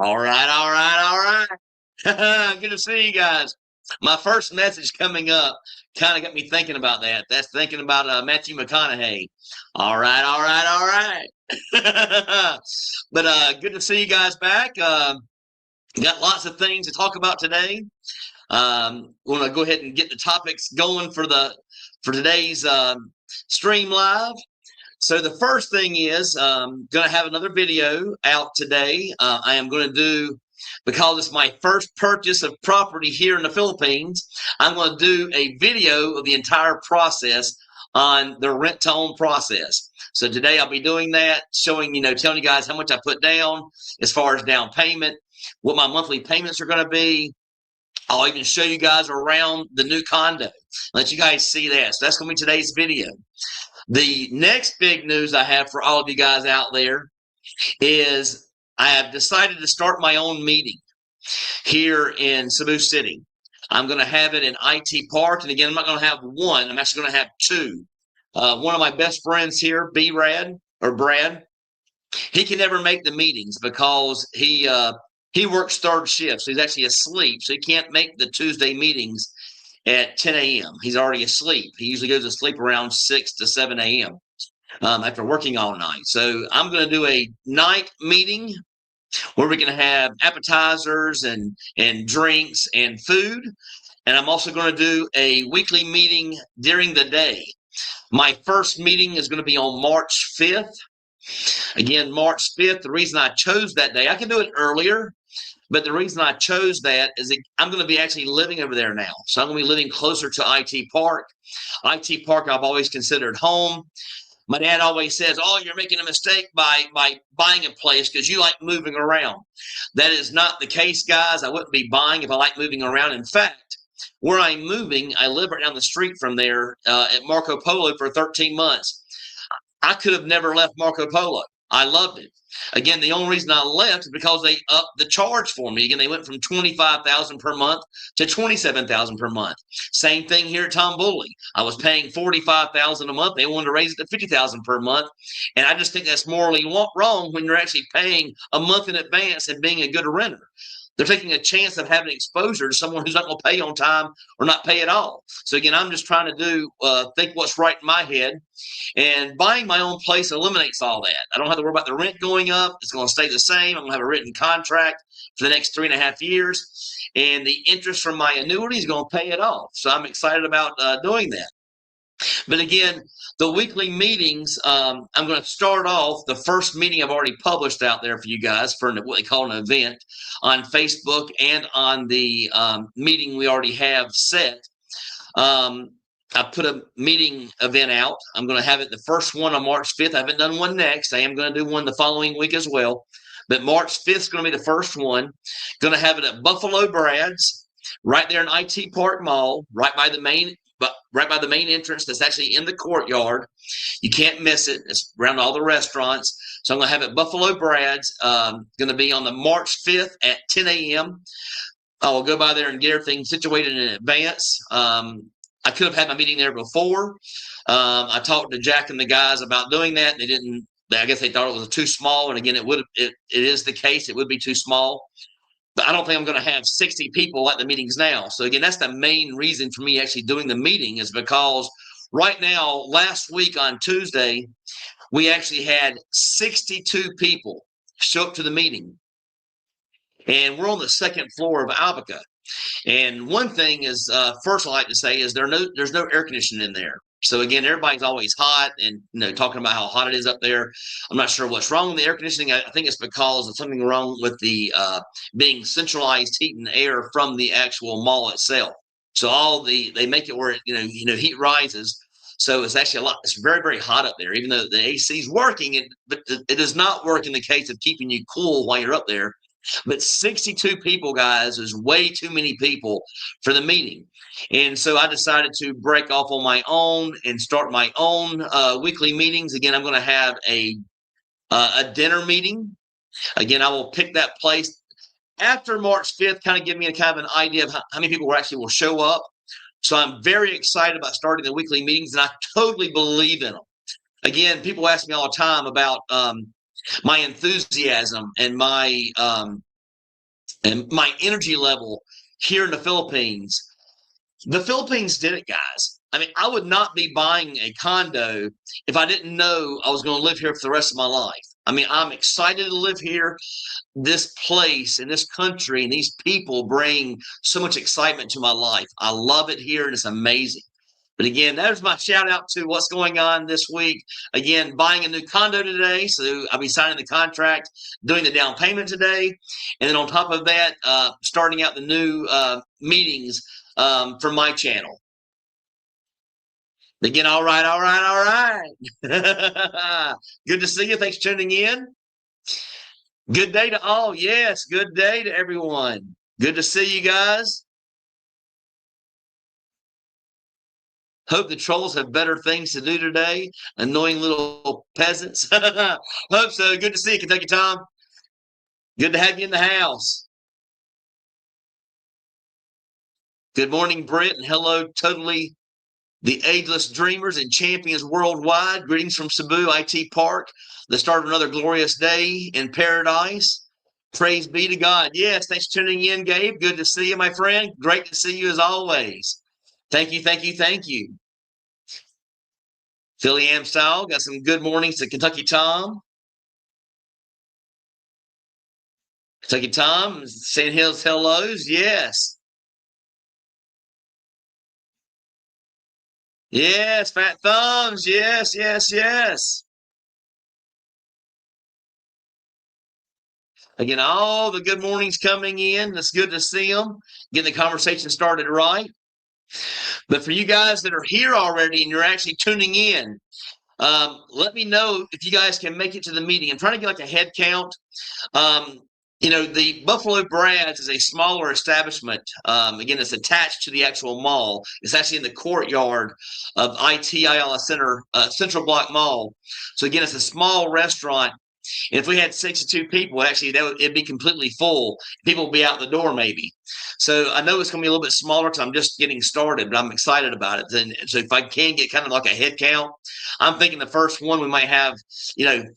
All right, all right, all right. Good to see you guys. My first message coming up kind of got me thinking about that. That's thinking about Matthew McConaughey. All right, all right, all right. But good to see you guys back. Got lots of things to talk about today. Want to go ahead and get the topics going for today's stream live. So the first thing is going to have another video out today. I am going to do, because it's my first purchase of property here in the Philippines, I'm going to do a video of the entire process on the rent to own process. So today I'll be doing that, showing, telling you guys how much I put down as far as down payment, what my monthly payments are going to be. I'll even show you guys around the new condo, let you guys see that. So that's going to be today's video. The next big news I have for all of you guys out there is I have decided to start my own meeting here in Cebu City. I'm going to have it in IT Park. And again, I'm not going to have one. I'm actually going to have two. One of my best friends here, Brad, he can never make the meetings because he works third shift. So he's actually asleep. So he can't make the Tuesday meetings at 10 a.m. He's already asleep. He usually goes to sleep around 6 to 7 a.m. After working all night. So I'm going to do a night meeting where we can have appetizers and drinks and food. And I'm also going to do a weekly meeting during the day. My first meeting is going to be on March 5th. Again, March 5th, the reason I chose that day, I can do it earlier, but the reason I chose that is that I'm going to be actually living over there now. So I'm going to be living closer to IT Park. IT Park I've always considered home. My dad always says, oh, you're making a mistake by buying a place because you like moving around. That is not the case, guys. I wouldn't be buying if I like moving around. In fact, where I'm moving, I live right down the street from there at Marco Polo for 13 months. I could have never left Marco Polo. I loved it. Again, the only reason I left is because they upped the charge for me. Again, they went from $25,000 per month to $27,000 per month. Same thing here at Tom Bully. I was paying $45,000 a month. They wanted to raise it to $50,000 per month, and I just think that's morally wrong when you're actually paying a month in advance and being a good renter. They're taking a chance of having exposure to someone who's not going to pay on time or not pay at all. So again, I'm just trying to think what's right in my head. And buying my own place eliminates all that. I don't have to worry about the rent going up. It's going to stay the same. I'm going to have a written contract for the next 3.5 years. And the interest from my annuity is going to pay it off. So I'm excited about doing that. But again, the weekly meetings, I'm going to start off the first meeting I've already published out there for you guys for what they call an event on Facebook and on the meeting we already have set. I put a meeting event out. I'm going to have it the first one on March 5th. I haven't done one next. I am going to do one the following week as well. But March 5th is going to be the first one. Going to have it at Buffalo Brad's, right there in IT Park Mall, right by the main entrance that's actually in the courtyard. You can't miss it. It's around all the restaurants. So I'm going to have it Buffalo Brad's. Going to be on the March 5th at 10 a.m. I will go by there and get everything situated in advance. I could have had my meeting there before. I talked to Jack and the guys about doing that. They didn't. I guess they thought it was too small. And again, it is the case. It would be too small. But I don't think I'm going to have 60 people at the meetings now. So again, that's the main reason for me actually doing the meeting, is because right now, last week on Tuesday, we actually had 62 people show up to the meeting. And we're on the second floor of Albica. And one thing is, first I like to say is there's no air conditioning in there. So again, everybody's always hot and talking about how hot it is up there. I'm not sure what's wrong with the air conditioning. I think it's because of something wrong with the being centralized heat and air from the actual mall itself. So they make it where heat rises. So it's actually it's very, very hot up there. Even though the AC is working, but it does not work in the case of keeping you cool while you're up there. But 62 people, guys, is way too many people for the meeting. And so I decided to break off on my own and start my own weekly meetings. Again, I'm going to have a dinner meeting. Again, I will pick that place after March 5th, kind of give me a kind of an idea of how many people will show up. So I'm very excited about starting the weekly meetings, and I totally believe in them. Again, people ask me all the time about my enthusiasm and my and my energy level here in the Philippines. The Philippines did it, guys. I mean, I would not be buying a condo if I didn't know I was going to live here for the rest of my life. I mean, I'm excited to live here. This place and this country and these people bring so much excitement to my life. I love it here and it's amazing. But again, there's my shout out to what's going on this week. Again, buying a new condo today. So I'll be signing the contract, doing the down payment today. And then on top of that, starting out the new meetings for my channel. Again, all right, all right, all right. Good to see you. Thanks for tuning in. Good day to all. Yes, good day to everyone. Good to see you guys. Hope the trolls have better things to do today. Annoying little peasants. Hope so. Good to see you, Kentucky Tom. Good to have you in the house. Good morning, Britt, and hello, totally the ageless dreamers and champions worldwide. Greetings from Cebu IT Park, the start of another glorious day in paradise. Praise be to God. Yes, thanks for tuning in, Gabe. Good to see you, my friend. Great to see you as always. Thank you, thank you, thank you. Philly Am style, got some good mornings to Kentucky Tom. Kentucky Tom, Sand Hills hellos, yes. Yes, fat thumbs, yes, yes, yes. Again, all the good mornings coming in. It's good to see them. Getting the conversation started right. But for you guys that are here already and you're actually tuning in, let me know if you guys can make it to the meeting. I'm trying to get like a head count. The Buffalo Brads is a smaller establishment. Again, it's attached to the actual mall. It's actually in the courtyard of IT Ayala Center, Central Block Mall. So again, it's a small restaurant. And if we had 62 people, actually, it'd be completely full. People would be out the door maybe. So I know it's going to be a little bit smaller because I'm just getting started, but I'm excited about it. And so if I can get kind of like a head count, I'm thinking the first one we might have,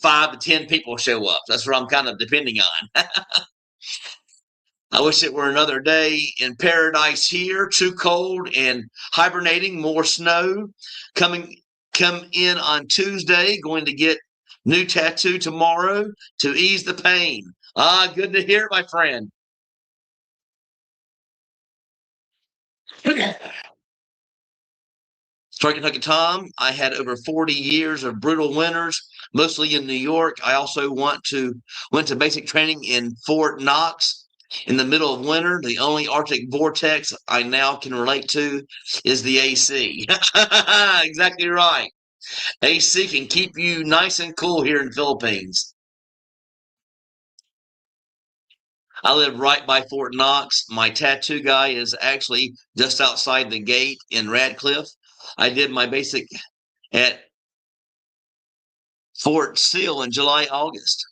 5 to 10 people show up. That's what I'm kind of depending on. I wish it were another day in paradise here. Too cold and hibernating. More snow come in on Tuesday. Going to get new tattoo tomorrow to ease the pain. Good to hear it, my friend. Sorry, Kentucky Tom. I had over 40 years of brutal winters, mostly in New York. I also went to basic training in Fort Knox in the middle of winter. The only Arctic vortex I now can relate to is the AC. Exactly right. AC can keep you nice and cool here in the Philippines. I live right by Fort Knox. My tattoo guy is actually just outside the gate in Radcliffe. I did my basic at Fort Sill in July, August.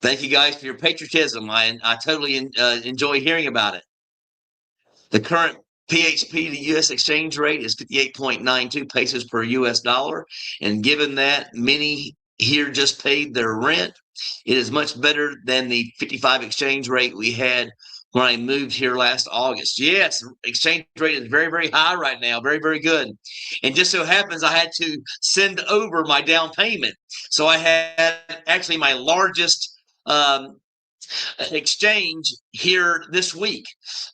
Thank you guys for your patriotism. I totally enjoy hearing about it. The current PHP to U.S. exchange rate is 58.92 pesos per U.S. dollar. And given that many here just paid their rent, it is much better than the 55 exchange rate we had when I moved here last August. Yes, exchange rate is very, very high right now. Very, very good. And just so happens I had to send over my down payment. So I had actually my largest exchange here this week.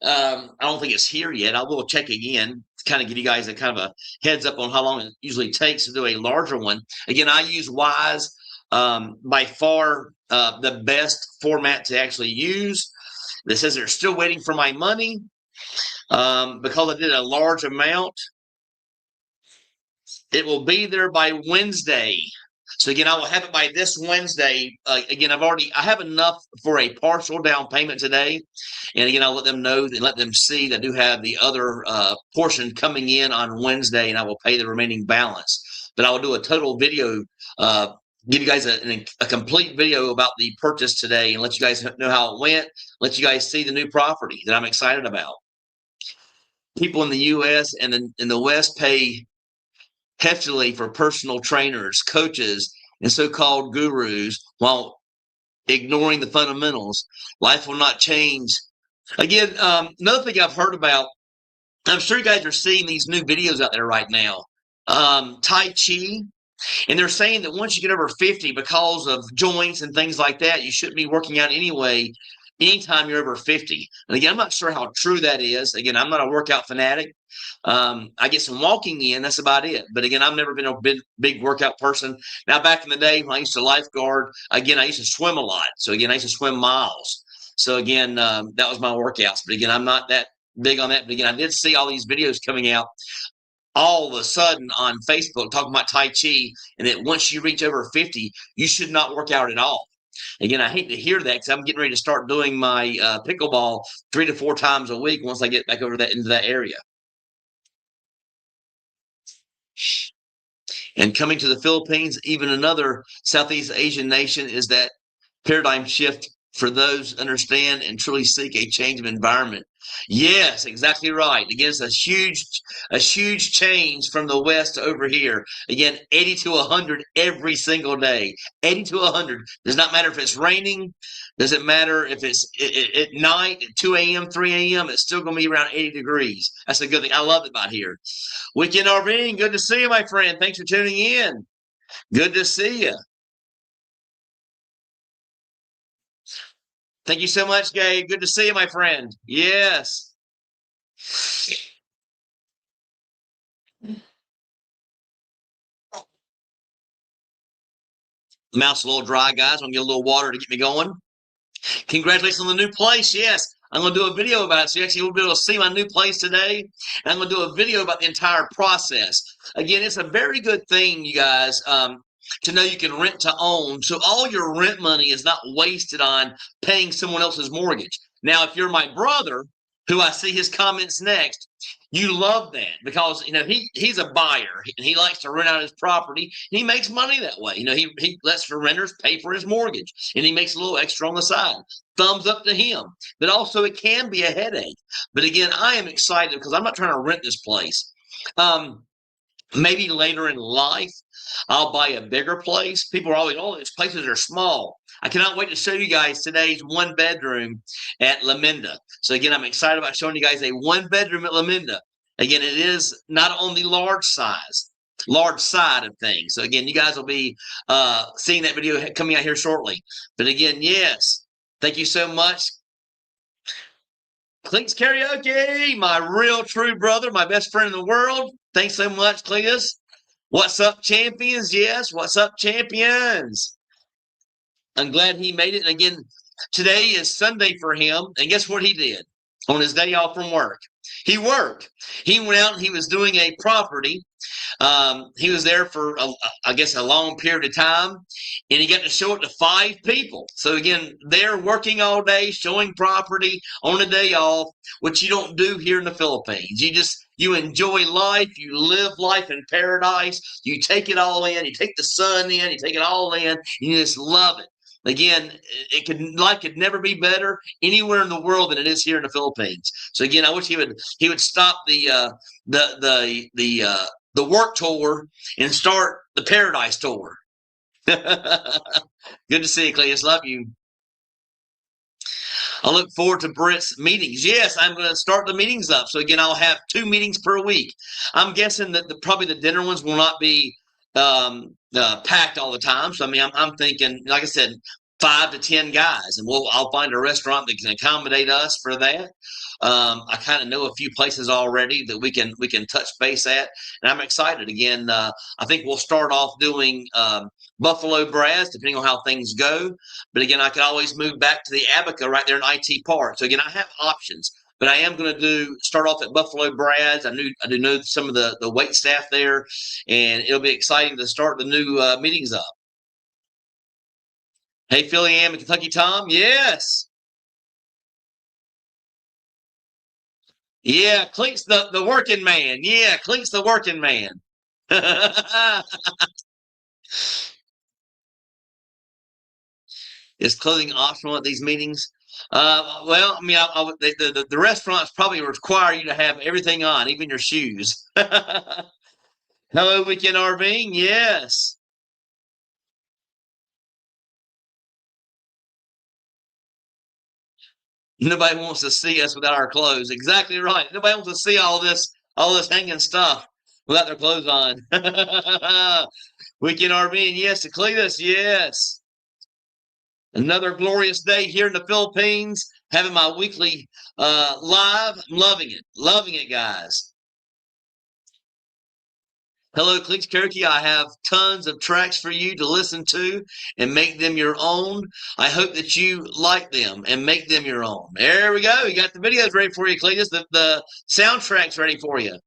I don't think it's here yet. I will check again to kind of give you guys a kind of a heads up on how long it usually takes to do a larger one. Again, I use Wise, by far the best format to actually use. That says they're still waiting for my money because I did a large amount. It will be there by Wednesday. So again, I will have it by this Wednesday. Again, I have enough for a partial down payment today. And again, I'll let them know and let them see that I do have the other portion coming in on Wednesday, and I will pay the remaining balance. But I will do a total video, give you guys a complete video about the purchase today and let you guys know how it went, let you guys see the new property that I'm excited about. People in the U.S. and in the West pay heftily for personal trainers, coaches, and so-called gurus, while ignoring the fundamentals. Life will not change. Again, another thing I've heard about, I'm sure you guys are seeing these new videos out there right now. Tai Chi, and they're saying that once you get over 50, because of joints and things like that, you shouldn't be working out anyway anytime you're over 50. And again, I'm not sure how true that is. Again, I'm not a workout fanatic. I get some walking in, that's about it. But again, I've never been a big workout person. Now, back in the day when I used to lifeguard, again, I used to swim a lot. So again, I used to swim miles. So again, that was my workouts. But again, I'm not that big on that. But again, I did see all these videos coming out all of a sudden on Facebook talking about Tai Chi, and that once you reach over 50, you should not work out at all. Again, I hate to hear that because I'm getting ready to start doing my pickleball 3 to 4 times a week once I get back over that into that area. And coming to the Philippines, even another Southeast Asian nation, is that paradigm shift for those who understand and truly seek a change of environment. Yes, exactly right. Again, it's a huge change from the West to over here. Again, 80 to 100 every single day. 80 to 100. Does not matter if it's raining. Doesn't matter if it's at night at 2 a.m., 3 a.m. It's still going to be around 80 degrees. That's a good thing. I love it about here. Weekend RVing, good to see you, my friend. Thanks for tuning in. Good to see you. Thank you so much, Gabe. Good to see you, my friend. Yes. Mouth's a little dry, guys. I'm going to get a little water to get me going. Congratulations on the new place. Yes. I'm going to do a video about it. So you actually will be able to see my new place today. And I'm going to do a video about the entire process. Again, it's a very good thing, you guys, to know you can rent to own. So all your rent money is not wasted on paying someone else's mortgage. Now, if you're my brother, who I see his comments next, you love that because he's a buyer and he likes to rent out his property. And he makes money that way. He lets the renters pay for his mortgage and he makes a little extra on the side. Thumbs up to him. But also it can be a headache. But again, I am excited because I'm not trying to rent this place. Maybe later in life, I'll buy a bigger place. People are always, oh, these places are small. I cannot wait to show you guys today's 1-bedroom at La Minda. So again, I'm excited about showing you guys a 1-bedroom at La Minda. Again, it is not on the large side of things. So again, you guys will be seeing that video coming out here shortly. But again, yes, thank you so much. Cletus Karaoke, my real true brother, my best friend in the world. Thanks so much, Cletus. What's up, champions? Yes, what's up, champions? I'm glad he made it. And again, today is Sunday for him. And guess what he did on his day off from work? He worked. He went out and he was doing a property. He was there for, I guess, a long period of time, and he got to show it to 5 people. So again, they're working all day, showing property on a day off, which you don't do here in the Philippines. You enjoy life. You live life in paradise. You take it all in. You take the sun in. You take it all in. And you just love it. Again, life could never be better anywhere in the world than it is here in the Philippines. So again, I wish he would stop the work tour and start the paradise tour. Good to see you, Cletus. Love you. I look forward to Britt's meetings. Yes, I'm going to start the meetings up. So again, I'll have 2 meetings per week. I'm guessing that probably the dinner ones will not be packed all the time. So I mean, I'm thinking, like I said, 5 to 10 guys, and I'll find a restaurant that can accommodate us for that. I kind of know a few places already that we can touch base at, and I'm excited. Again, I think we'll start off doing Buffalo Brass, depending on how things go. But again, I could always move back to the Abaca right there in IT Park. So again, I have options. But I am going to start off at Buffalo Brad's. I do know some of the wait staff there, and it'll be exciting to start the new meetings up. Hey, Philly Am and Kentucky Tom. Yes. Yeah, Clink's the working man. Yeah, Clink's the working man. Is clothing optional at these meetings? Well, I mean, the restaurants probably require you to have everything on, even your shoes. Hello, Weekend RVing. Yes. Nobody wants to see us without our clothes. Exactly right. Nobody wants to see all this hanging stuff without their clothes on. Weekend RV, yes, Cletus, yes. Another glorious day here in the Philippines, having my weekly live. I'm loving it, guys. Hello, Cleats Karaoke. I have tons of tracks for you to listen to and make them your own. I hope that you like them and make them your own. There we go. You got the videos ready for you, Cletus. The soundtrack's ready for you.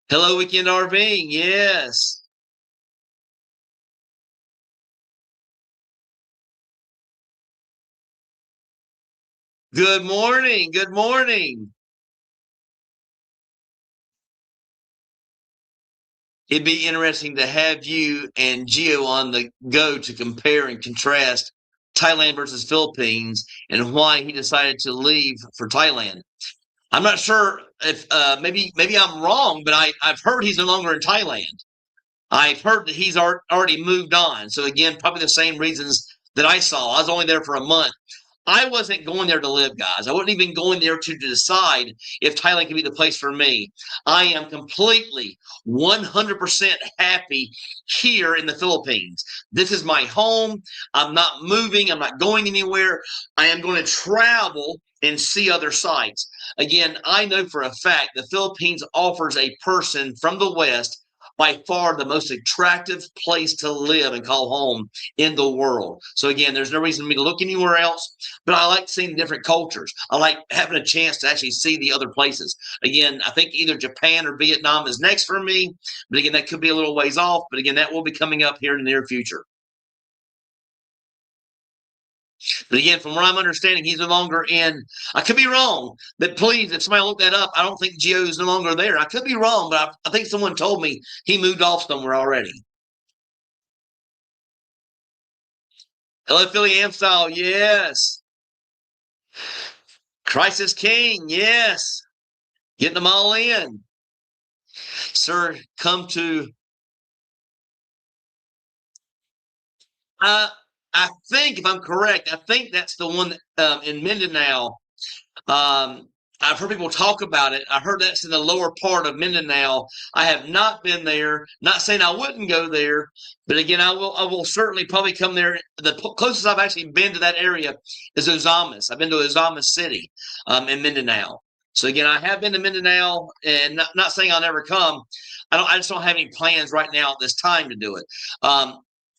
Hello, Weekend RVing. Yes. Good morning. Good morning. It'd be interesting to have you and Gio on the go to compare and contrast Thailand versus Philippines and why he decided to leave for Thailand. I'm not sure if maybe I'm wrong, but I've heard he's no longer in Thailand. I've heard that he's already moved on. So again, probably the same reasons that I saw. I was only there for a month. I wasn't going there to live, guys. I wasn't even going there to decide if Thailand could be the place for me. I am completely 100% happy here in the Philippines. This is my home. I'm not moving. I'm not going anywhere. I am going to travel and see other sites. Again, I know for a fact the Philippines offers a person from the West by far the most attractive place to live and call home in the world. So again, there's no reason for me to look anywhere else, but I like seeing different cultures. I like having a chance to actually see the other places. Again, I think either Japan or Vietnam is next for me, but again, that could be a little ways off, but again, that will be coming up here in the near future. But again, from what I'm understanding, he's no longer in. I could be wrong, but please, if somebody look that up, I don't think Gio is no longer there. I could be wrong, but I think someone told me he moved off somewhere already. Hello, Philly Amstyle. Yes. Crisis King. Yes. Getting them all in. Sir, come to. Uh, I think, if I'm correct, I think that's the one in Mindanao. I've heard people talk about it. I heard that's in the lower part of Mindanao. I have not been there. Not saying I wouldn't go there, but again, I will. I will certainly probably come there. The closest I've actually been to that area is Ozamas. I've been to Ozamas City in Mindanao. So again, I have been to Mindanao, and not saying I'll never come. I just don't have any plans right now at this time to do it.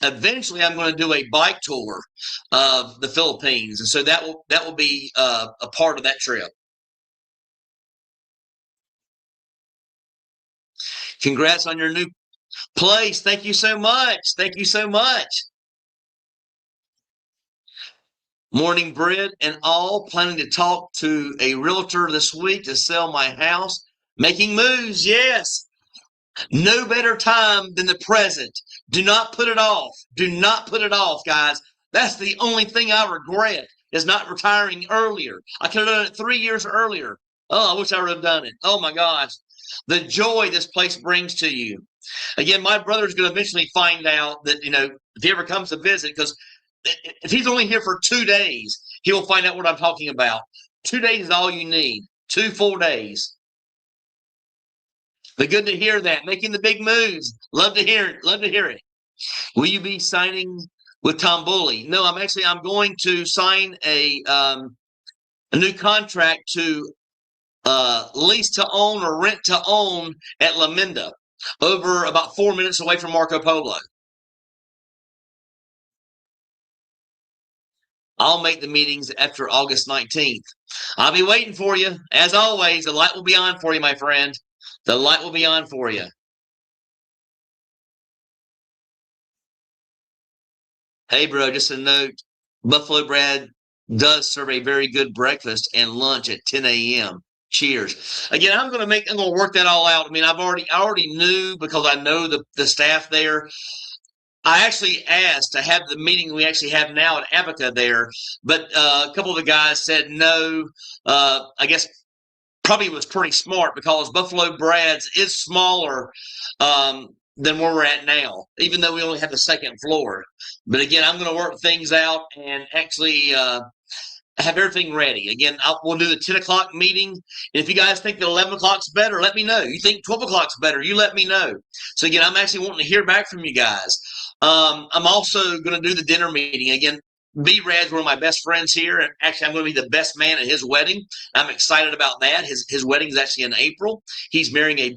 Eventually, I'm going to do a bike tour of the Philippines, and so that will be a part of that trip. Congrats on your new place. Thank you so much. Thank you so much. Morning bread and all. Planning to talk to a realtor this week to sell my house. Making moves. Yes. No better time than the present. Do not put it off. Do not put it off, guys. That's the only thing I regret is not retiring earlier. I could have done it 3 years earlier. Oh, I wish I would have done it. Oh my gosh. The joy this place brings to you. Again, my brother's going to eventually find out that, if he ever comes to visit, because if he's only here for 2 days, he'll find out what I'm talking about. 2 days is all you need. 2 full days. But good to hear that. Making the big moves. Love to hear it. Love to hear it. Will you be signing with Tom Bully? No, I'm going to sign a new contract to lease to own or rent to own at La Minda, over about 4 minutes away from Marco Polo. I'll make the meetings after August 19th. I'll be waiting for you. As always, the light will be on for you, my friend. The light will be on for you. Hey, bro, just a note. Buffalo Brad does serve a very good breakfast and lunch at 10 a.m. Cheers. Again, I'm going to work that all out. I mean, I already knew because I know the staff there. I actually asked to have the meeting we actually have now at Abaca there, but a couple of the guys said no. I guess probably was pretty smart because Buffalo Brad's is smaller than where we're at now, even though we only have the second floor. But again, I'm going to work things out and actually have everything ready. Again, we'll do the 10 o'clock meeting. And if you guys think that 11 o'clock's better, let me know. You think 12 o'clock's better, you let me know. So again, I'm actually wanting to hear back from you guys. I'm also going to do the dinner meeting. Again, B-Rad's one of my best friends here. And actually, I'm going to be the best man at his wedding. I'm excited about that. His wedding is actually in April. He's marrying a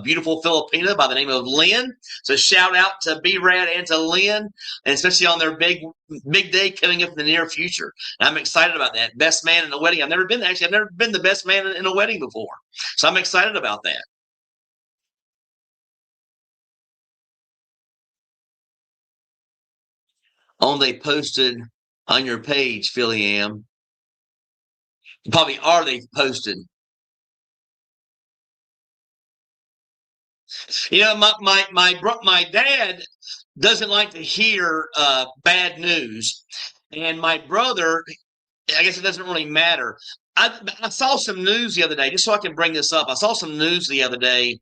beautiful Filipina by the name of Lynn. So shout out to B-Rad and to Lynn, and especially on their big day coming up in the near future. And I'm excited about that. Best man in a wedding. I've never been the best man in a wedding before. So I'm excited about that. They posted on your page, Philly Am. Probably are they posted? My dad doesn't like to hear bad news, and my brother, I guess it doesn't really matter. I saw some news the other day, just so I can bring this up. I saw some news the other day.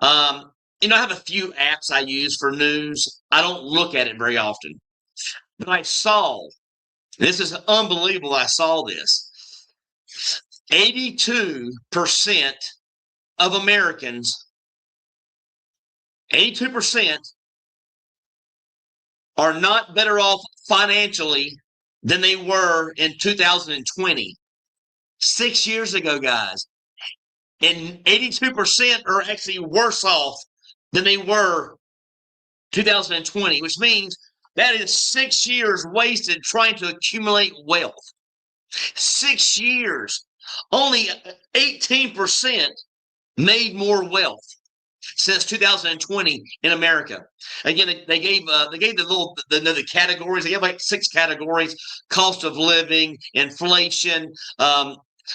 Um, I have a few apps I use for news. I don't look at it very often, but I saw this is unbelievable. I saw this. 82% of Americans, 82% are not better off financially than they were in 2020. 6 years ago, guys. And 82% are actually worse off than they were 2020, which means that is 6 years wasted trying to accumulate wealth. 6 years. Only 18% made more wealth since 2020 in America. Again, they gave the categories. They have like 6 categories: cost of living, inflation,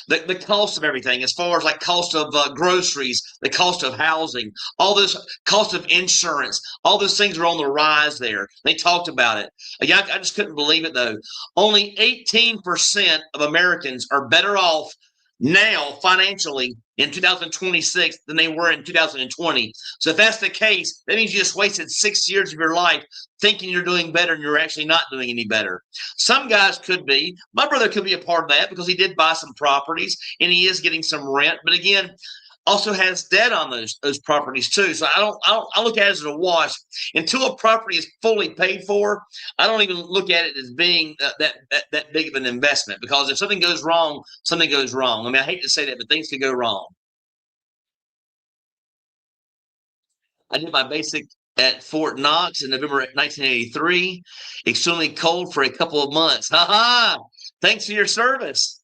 the cost of everything, as far as like cost of groceries, the cost of housing, all this cost of insurance, all those things are on the rise there. They talked about it. Again, I just couldn't believe it though. Only 18% of Americans are better off now financially in 2026 than they were in 2020. So if that's the case, that means you just wasted 6 years of your life thinking you're doing better and you're actually not doing any better. Some guys could be. My brother could be a part of that because he did buy some properties and he is getting some rent. But again, also has debt on those properties too. So I look at it as a wash. Until a property is fully paid for, I don't even look at it as being that big of an investment, because if something goes wrong, something goes wrong. I mean, I hate to say that, but things could go wrong. I did my basic at Fort Knox in November 1983. Extremely cold for a couple of months. Ha ha! Thanks for your service.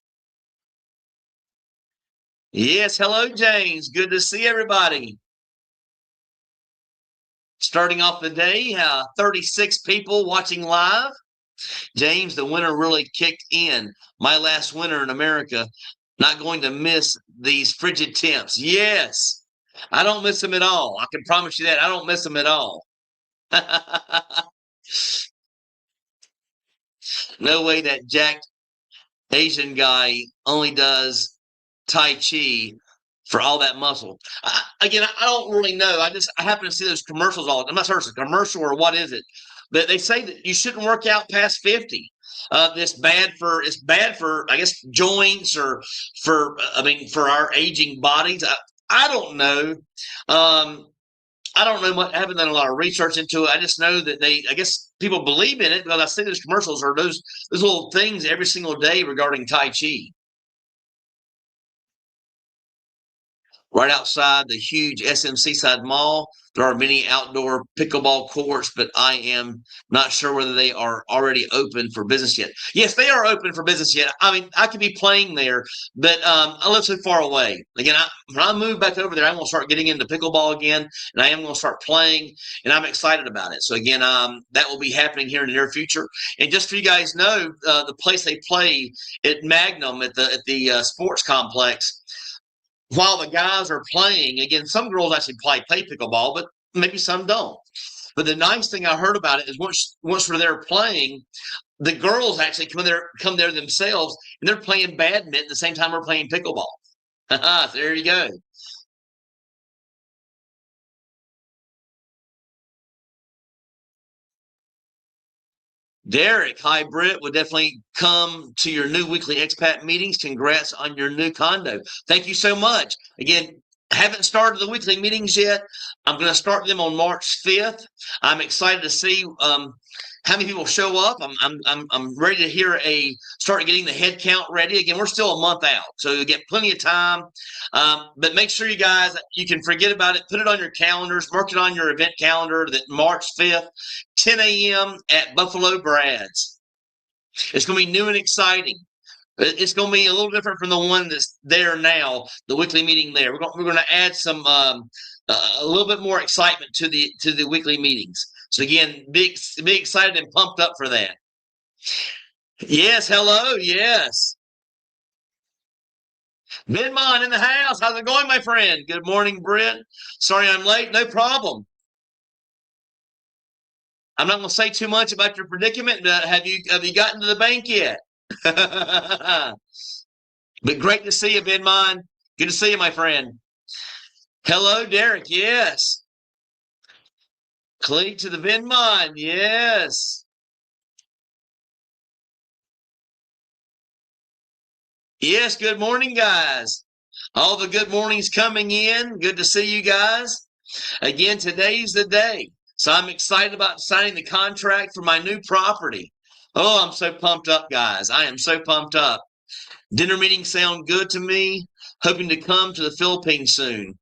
Yes, hello, James. Good to see everybody. Starting off the day, 36 people watching live. James, the winter really kicked in. My last winter in America. Not going to miss these frigid temps. Yes, I don't miss them at all. I can promise you that. I don't miss them at all. No way that jacked Asian guy only does Tai Chi for all that muscle. Again, I don't really know. I happen to see those commercials all. I'm not sure if it's a commercial or what is it, but they say that you shouldn't work out past 50. It's bad for I guess joints, or for our aging bodies. I don't know. I don't know much. I haven't done a lot of research into it. I just know that I guess people believe in it because I see those commercials or those little things every single day regarding Tai Chi. Right outside the huge SM Seaside Mall, there are many outdoor pickleball courts, but I am not sure whether they are already open for business yet. Yes, they are open for business yet. I mean, I could be playing there, but I live so far away. Again, when I move back over there, I'm going to start getting into pickleball again, and I am going to start playing, and I'm excited about it. So again, that will be happening here in the near future. And just for you guys know, the place they play at Magnum at the sports complex, while the guys are playing, again, some girls actually play pickleball, but maybe some don't. But the nice thing I heard about it is once we're there playing, the girls actually come there themselves, and they're playing badminton at the same time we're playing pickleball. So there you go. Derek, hi, Britt. Will definitely come to your new weekly expat meetings. Congrats on your new condo. Thank you so much. Again, haven't started the weekly meetings yet. I'm going to start them on March 5th. I'm excited to see how many people show up. I'm ready to start getting the head count ready. Again, we're still a month out, so you get plenty of time. But make sure you can forget about it. Put it on your calendars. Mark it on your event calendar that March 5th, 10 a.m. at Buffalo Brad's. It's going to be new and exciting. It's going to be a little different from the one that's there now, the weekly meeting there. We're going to add some a little bit more excitement to the weekly meetings. So again, be excited and pumped up for that. Yes, hello, yes. Vidmon in the house. How's it going, my friend? Good morning, Brent. Sorry I'm late. No problem. I'm not going to say too much about your predicament, but have you gotten to the bank yet? But great to see you, Vidmon. Good to see you, my friend. Hello, Derek. Yes. Cleat to the Vidmon. Yes. Yes, good morning, guys. All the good mornings coming in. Good to see you guys. Again, today's the day. So I'm excited about signing the contract for my new property. Oh, I'm so pumped up, guys. I am so pumped up. Dinner meetings sound good to me. Hoping to come to the Philippines soon.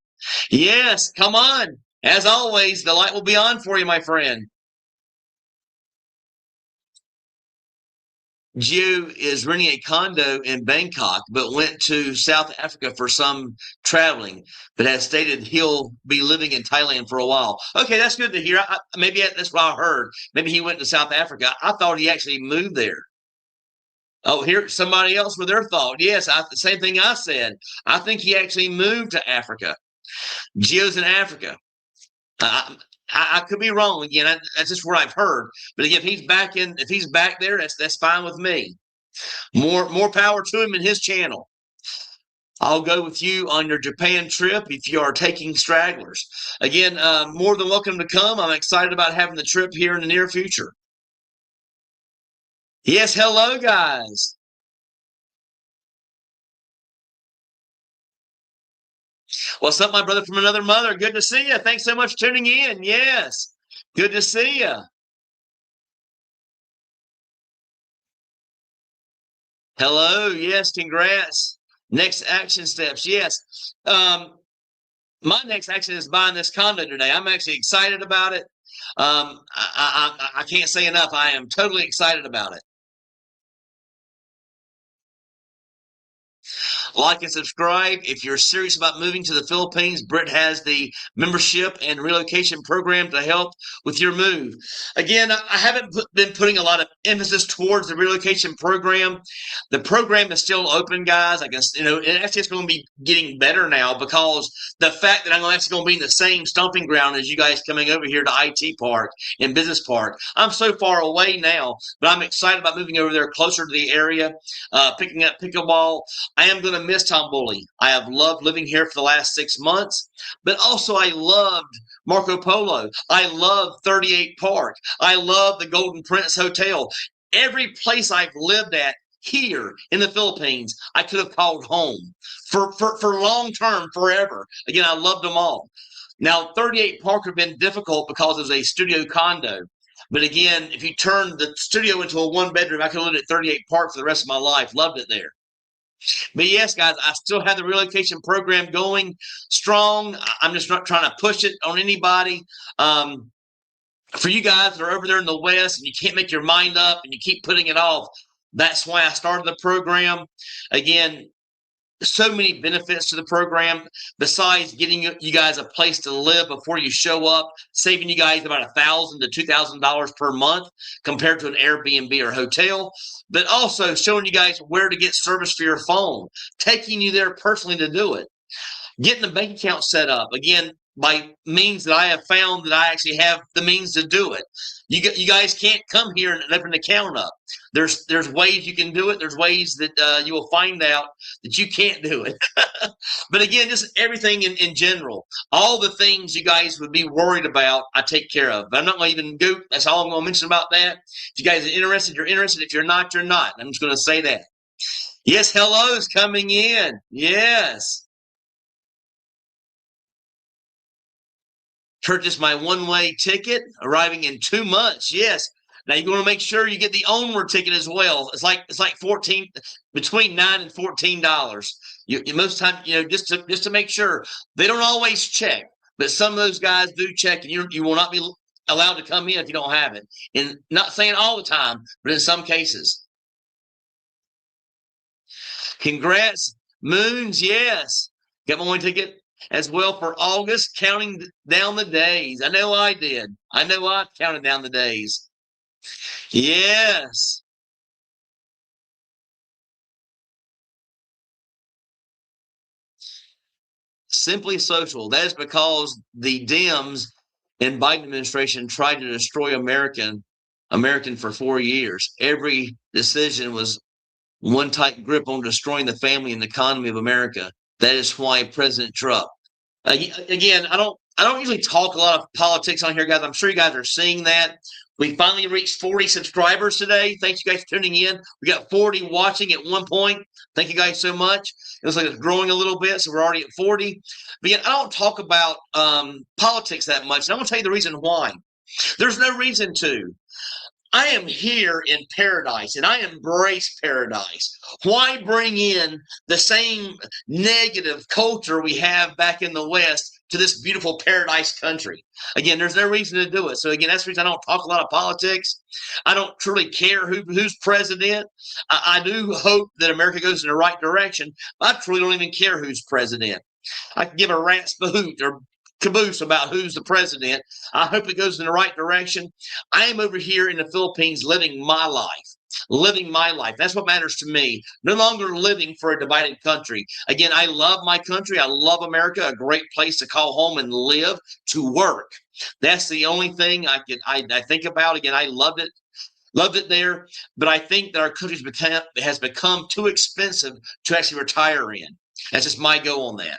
Yes, come on. As always, the light will be on for you, my friend. Gio is renting a condo in Bangkok, but went to South Africa for some traveling, but has stated he'll be living in Thailand for a while. Okay, that's good to hear. Maybe that's what I heard. Maybe he went to South Africa. I thought he actually moved there. Oh, here's somebody else with their thought. Yes, the same thing I said. I think he actually moved to Africa. Gio's in Africa. I could be wrong again. That's just what I've heard. But again, if he's back there, that's fine with me. More power to him and his channel. I'll go with you on your Japan trip if you are taking stragglers. Again, more than welcome to come. I'm excited about having the trip here in the near future. Yes, hello, guys. What's up, my brother from another mother? Good to see you. Thanks so much for tuning in. Yes, good to see you. Hello. Yes, congrats. Next action steps. Yes. My next action is buying this condo today. I'm actually excited about it. I can't say enough. I am totally excited about it. Like and subscribe. If you're serious about moving to the Philippines, Britt has the membership and relocation program to help with your move. Again, I haven't been putting a lot of emphasis towards the relocation program. The program is still open, guys. I guess, it's going to be getting better now because the fact that I'm actually going to be in the same stomping ground as you guys coming over here to IT Park and Business Park. I'm so far away now, but I'm excited about moving over there closer to the area, picking up pickleball. I am going to miss Tamboli. I have loved living here for the last 6 months, but also I loved Marco Polo. I love 38 Park. I love the Golden Prince Hotel. Every place I've lived at here in the Philippines, I could have called home for long term, forever. Again, I loved them all. Now, 38 Park would have been difficult because it was a studio condo. But again, if you turn the studio into a one bedroom, I could have lived at 38 Park for the rest of my life. Loved it there. But yes, guys, I still have the relocation program going strong. I'm just not trying to push it on anybody. For you guys that are over there in the West and you can't make your mind up and you keep putting it off, that's why I started the program. Again, so many benefits to the program besides getting you guys a place to live before you show up, saving you guys about $1,000 to $2,000 per month compared to an Airbnb or hotel, but also showing you guys where to get service for your phone, taking you there personally to do it, getting the bank account set up. Again, by means that I have found that I actually have the means to do it. You guys can't come here and open an account up. There's ways you can do it. There's ways that you will find out that you can't do it. But again, just everything in general, all the things you guys would be worried about, I take care of. But I'm not going to even go. That's all I'm going to mention about that. If you guys are interested, you're interested. If you're not, you're not. I'm just going to say that. Yes, hello's coming in. Yes. Purchase my one-way ticket, arriving in 2 months. Yes. Now you're going to make sure you get the onward ticket as well. It's like 14, between $9 and $14. You most time, just to make sure. They don't always check, but some of those guys do check, and you will not be allowed to come in if you don't have it. And not saying all the time, but in some cases. Congrats, Moons. Yes, got my one ticket as well for August, counting down the days. I know I did. I know I counted down the days. Yes. Simply Social. That is because the Dems and Biden administration tried to destroy American for 4 years. Every decision was one tight grip on destroying the family and the economy of America. That is why President Trump. Again, I don't usually talk a lot of politics on here, guys. I'm sure you guys are seeing that. We finally reached 40 subscribers today. Thanks, you guys, for tuning in. We got 40 watching at one point. Thank you guys so much. It looks like it's growing a little bit, so we're already at 40. But yet, I don't talk about politics that much. And I'm going to tell you the reason why. There's no reason to. I am here in paradise, and I embrace paradise. Why bring in the same negative culture we have back in the West to this beautiful paradise country? Again, there's no reason to do it. So again, that's the reason I don't talk a lot of politics. I don't truly care who's president. I do hope that America goes in the right direction. But I truly don't even care who's president. I can give a rat's boot or caboose about who's the president. I hope it goes in the right direction. I am over here in the Philippines living my life. Living my life. That's what matters to me. No longer living for a divided country. Again, I love my country. I love America, a great place to call home and live, to work. That's the only thing I think about. Again, I loved it there, but I think that our country has become too expensive to actually retire in. That's just my go on that.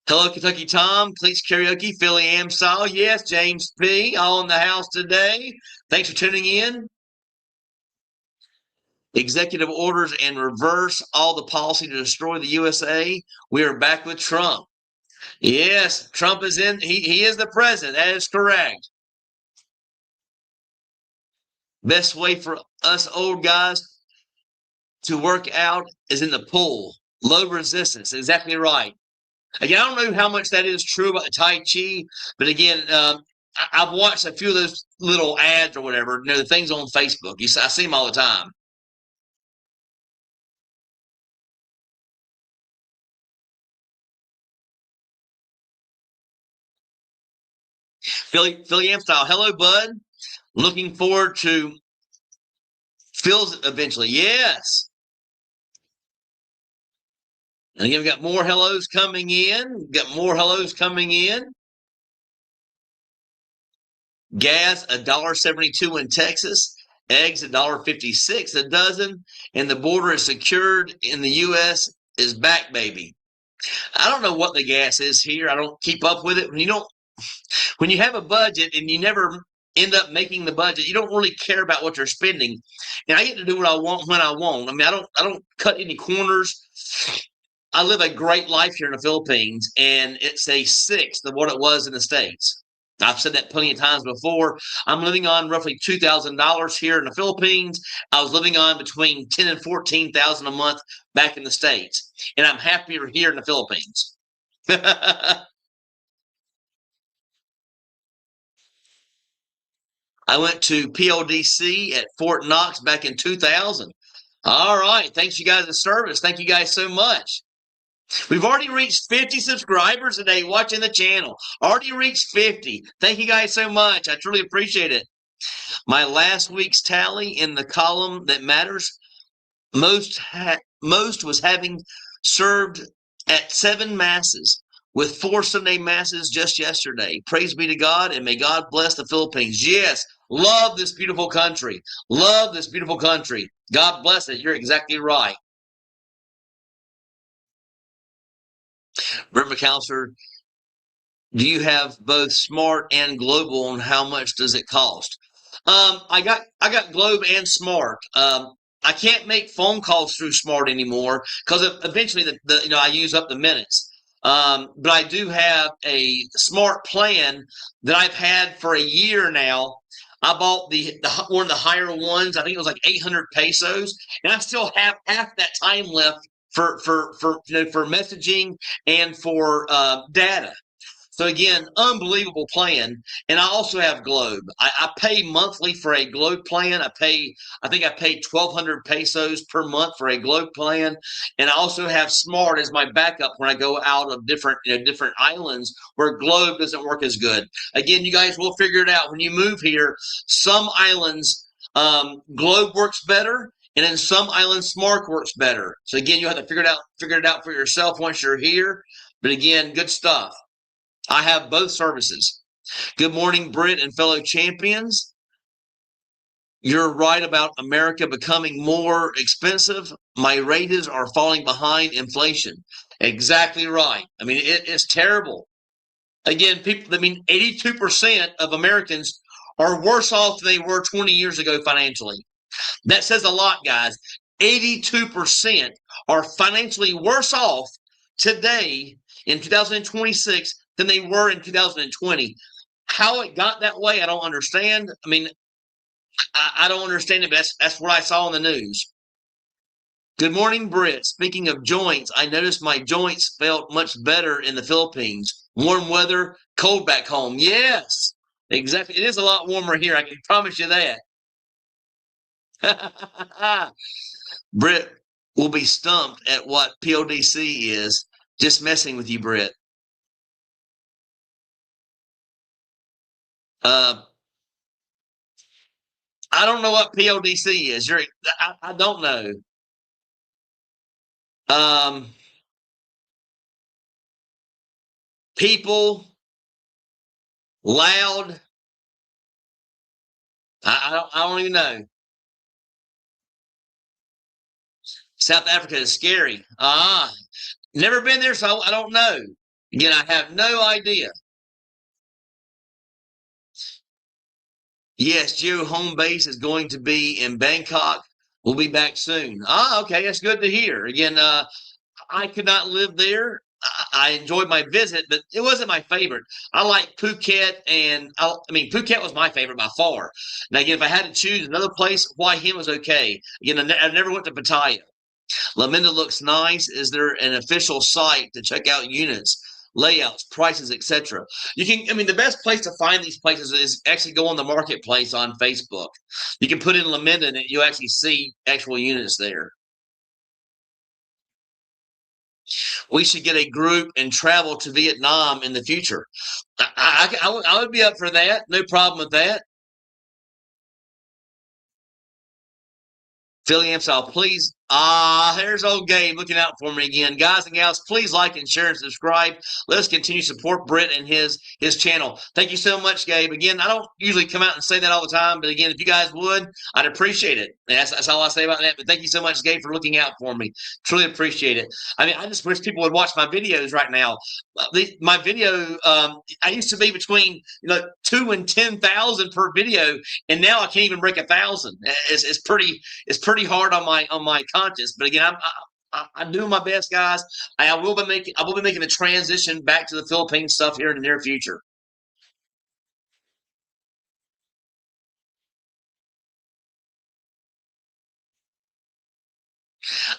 Hello, Kentucky Tom, Cleats Karaoke, Philly Amstyle. Yes, James P. All in the house today. Thanks for tuning in. Executive orders and reverse all the policy to destroy the USA. We are back with Trump. Yes, Trump is in. He is the president. That is correct. Best way for us old guys to work out is in the pool. Low resistance. Exactly right. Again, I don't know how much that is true about the Tai Chi, but again, I've watched a few of those little ads or whatever, the things on Facebook. I see them all the time. Philly Amstyle. Hello, bud. Looking forward to Phil's eventually. Yes. And again, we've got more hellos coming in. We've got more hellos coming in. Gas, $1.72 in Texas. Eggs, $1.56 a dozen. And the border is secured in the U.S. is back, baby. I don't know what the gas is here. I don't keep up with it. When you have a budget and you never end up making the budget, you don't really care about what you're spending. And I get to do what I want when I want. I mean, I don't cut any corners. I live a great life here in the Philippines, and it's a sixth of what it was in the States. I've said that plenty of times before. I'm living on roughly $2,000 here in the Philippines. I was living on between $10,000 and $14,000 a month back in the States, and I'm happier here in the Philippines. I went to PLDC at Fort Knox back in 2000. All right. Thanks, you guys, for the service. Thank you guys so much. We've already reached 50 subscribers today watching the channel. Already reached 50. Thank you guys so much. I truly appreciate it. My last week's tally in the column that matters most was having served at 7 masses with 4 Sunday masses just yesterday. Praise be to God, and may God bless the Philippines. Yes, love this beautiful country. Love this beautiful country. God bless it. You're exactly right. Brent McAllister, do you have both Smart and Global, and how much does it cost? I got Globe and Smart. I can't make phone calls through Smart anymore because eventually I use up the minutes. But I do have a Smart plan that I've had for a year now. I bought the one of the higher ones. I think it was like 800 pesos, and I still have half that time left for messaging and for data. So again, unbelievable plan. And I also have Globe. I pay monthly for a Globe plan. I think I pay 1,200 pesos per month for a Globe plan. And I also have Smart as my backup when I go out of different islands where Globe doesn't work as good. Again, you guys will figure it out when you move here. Some islands, Globe works better. And in some islands, Smart works better. So again, you have to figure it out for yourself once you're here. But again, good stuff. I have both services. Good morning, Britt and fellow champions. You're right about America becoming more expensive. My wages are falling behind inflation. Exactly right. I mean, it is terrible. Again, 82% of Americans are worse off than they were 20 years ago financially. That says a lot, guys. 82% are financially worse off today in 2026 than they were in 2020. How it got that way, I don't understand. I mean, I don't understand it, but that's what I saw in the news. Good morning, Britt. Speaking of joints, I noticed my joints felt much better in the Philippines. Warm weather, cold back home. Yes, exactly. It is a lot warmer here. I can promise you that. Britt will be stumped at what PODC is. Just messing with you, Britt. I don't know what PODC is. I don't know. People, loud. I don't even know. South Africa is scary. Never been there, so I don't know. Again, I have no idea. Yes, Joe home base is going to be in Bangkok. We'll be back soon. Okay, that's good to hear. Again, I could not live there. I enjoyed my visit, but it wasn't my favorite. I like Phuket, and Phuket was my favorite by far. Now, again, if I had to choose another place, Hua Hin was okay. Again, I never went to Pattaya. Laminda looks nice. Is there an official site to check out units, layouts, prices, etc.? You can. The best place to find these places is actually go on the marketplace on Facebook. You can put in Laminda, and you actually see actual units there. We should get a group and travel to Vietnam in the future. I would be up for that. No problem with that. Philly Amsal, please. There's old Gabe looking out for me again. Guys and gals, please like and share and subscribe. Let us continue to support Britt and his channel. Thank you so much, Gabe. Again, I don't usually come out and say that all the time, but again, if you guys would, I'd appreciate it. And that's all I say about that. But thank you so much, Gabe, for looking out for me. Truly appreciate it. I just wish people would watch my videos right now. My video, I used to be between 2 and 10,000 per video, and now I can't even break 1,000. It's pretty hard on my conscience. But again, I'm doing my best, guys. I will be making the transition back to the Philippine stuff here in the near future.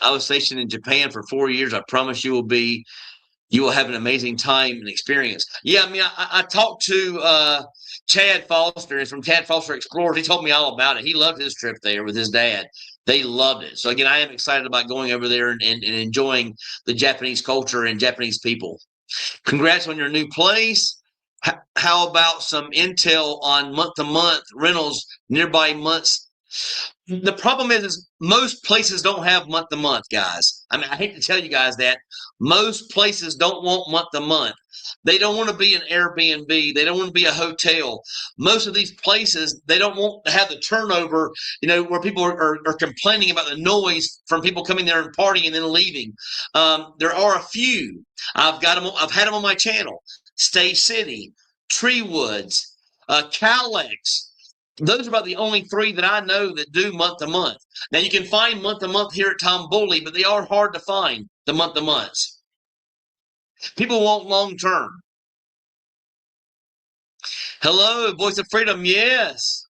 I was stationed in Japan for 4 years. I promise you will have an amazing time and experience. Yeah, I talked to Chad Foster. It's from Chad Foster Explorers. He told me all about it. He loved his trip there with his dad. They loved it. So again, I am excited about going over there and enjoying the Japanese culture and Japanese people. Congrats on your new place. How about some intel on month-to-month rentals nearby months? The problem is most places don't have month to month, guys. I mean, I hate to tell you guys that most places don't want month to month. They don't want to be an Airbnb. They don't want to be a hotel. Most of these places, they don't want to have the turnover, where people are complaining about the noise from people coming there and partying and then leaving. There are a few. I've had them on my channel. Stay City, Tree Woods, Calex. Those are about the only three that I know that do month to month. Now you can find month to month here at Tom Bully, but they are hard to find, the month to months. People want long term. Hello, Voice of Freedom. Yes.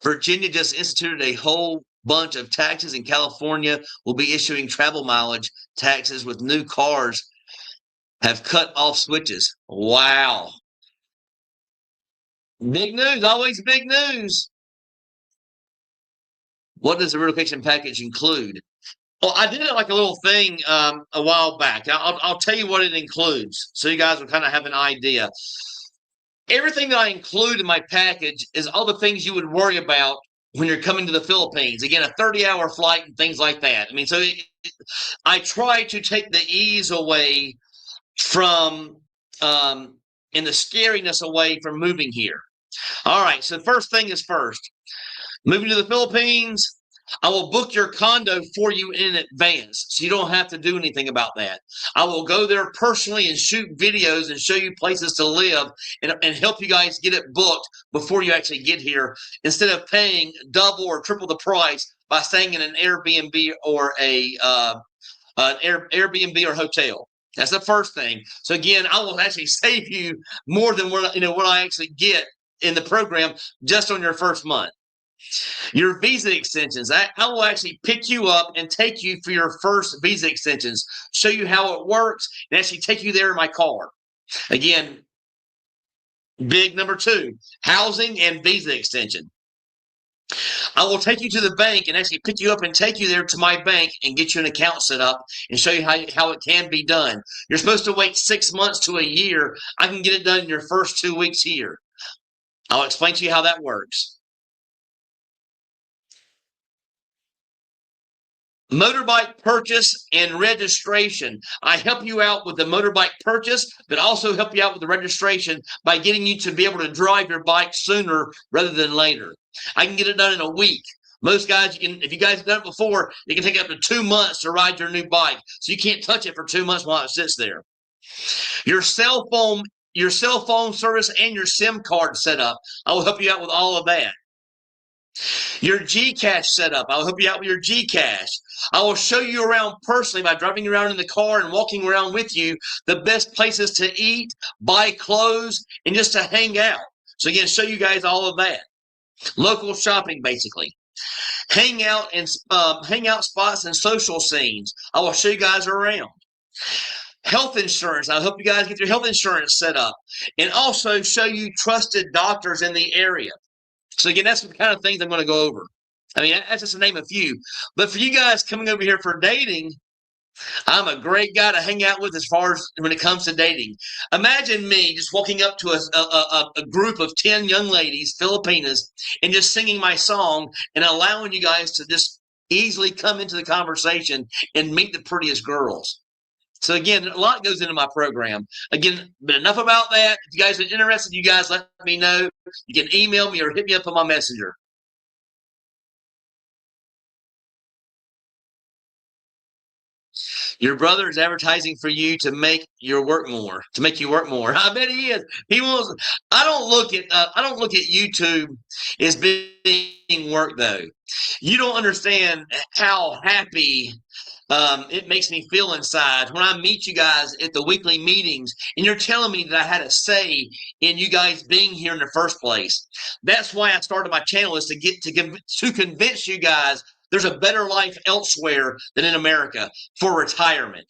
Virginia just instituted a whole bunch of taxes, and California will be issuing travel mileage taxes with new cars have cut off switches. Wow. Big news, always big news. What does the relocation package include? Well, I did it like a little thing a while back. I'll tell you what it includes so you guys will kind of have an idea. Everything that I include in my package is all the things you would worry about when you're coming to the Philippines. Again, a 30-hour flight and things like that. I mean, so I try to take the ease away from and the scariness away from moving here. All right, so the first thing is first. Moving to the Philippines, I will book your condo for you in advance, so you don't have to do anything about that. I will go there personally and shoot videos and show you places to live and help you guys get it booked before you actually get here, instead of paying double or triple the price by staying in an Airbnb or Airbnb or hotel. That's the first thing. So again, I will actually save you more than what I actually get in the program just on your first month. Your visa extensions, I will actually pick you up and take you for your first visa extensions, show you how it works, and actually take you there in my car. Again, big number 2, housing and visa extension. I will take you to the bank and actually pick you up and take you there to my bank and get you an account set up and show you how it can be done. You're supposed to wait 6 months to a year. I can get it done in your first 2 weeks here. I'll explain to you how that works. Motorbike purchase and registration. I help you out with the motorbike purchase, but also help you out with the registration by getting you to be able to drive your bike sooner rather than later. I can get it done in a week. Most guys, if you guys have done it before, it can take up to 2 months to ride your new bike. So you can't touch it for 2 months while it sits there. Your cell phone service and your SIM card setup. I will help you out with all of that. Your GCash setup. I'll help you out with your GCash. I will show you around personally by driving you around in the car and walking around with you the best places to eat, buy clothes, and just to hang out. So again, show you guys all of that. Local shopping, basically. Hangout spots and social scenes. I will show you guys around. Health insurance. I'll help you guys get your health insurance set up and also show you trusted doctors in the area. So again, that's the kind of things I'm going to go over. I mean, that's just to name a few. But for you guys coming over here for dating, I'm a great guy to hang out with as far as when it comes to dating. Imagine me just walking up to a group of 10 young ladies, Filipinas, and just singing my song and allowing you guys to just easily come into the conversation and meet the prettiest girls. So again, a lot goes into my program. Again, but enough about that. If you guys are interested, you guys let me know. You can email me or hit me up on my messenger. Your brother is advertising for you to make you work more. I bet he is. He wants. I don't look at YouTube as being work though. You don't understand how happy it makes me feel inside when I meet you guys at the weekly meetings and you're telling me that I had a say in you guys being here in the first place. That's why I started my channel, is to convince you guys there's a better life elsewhere than in America for retirement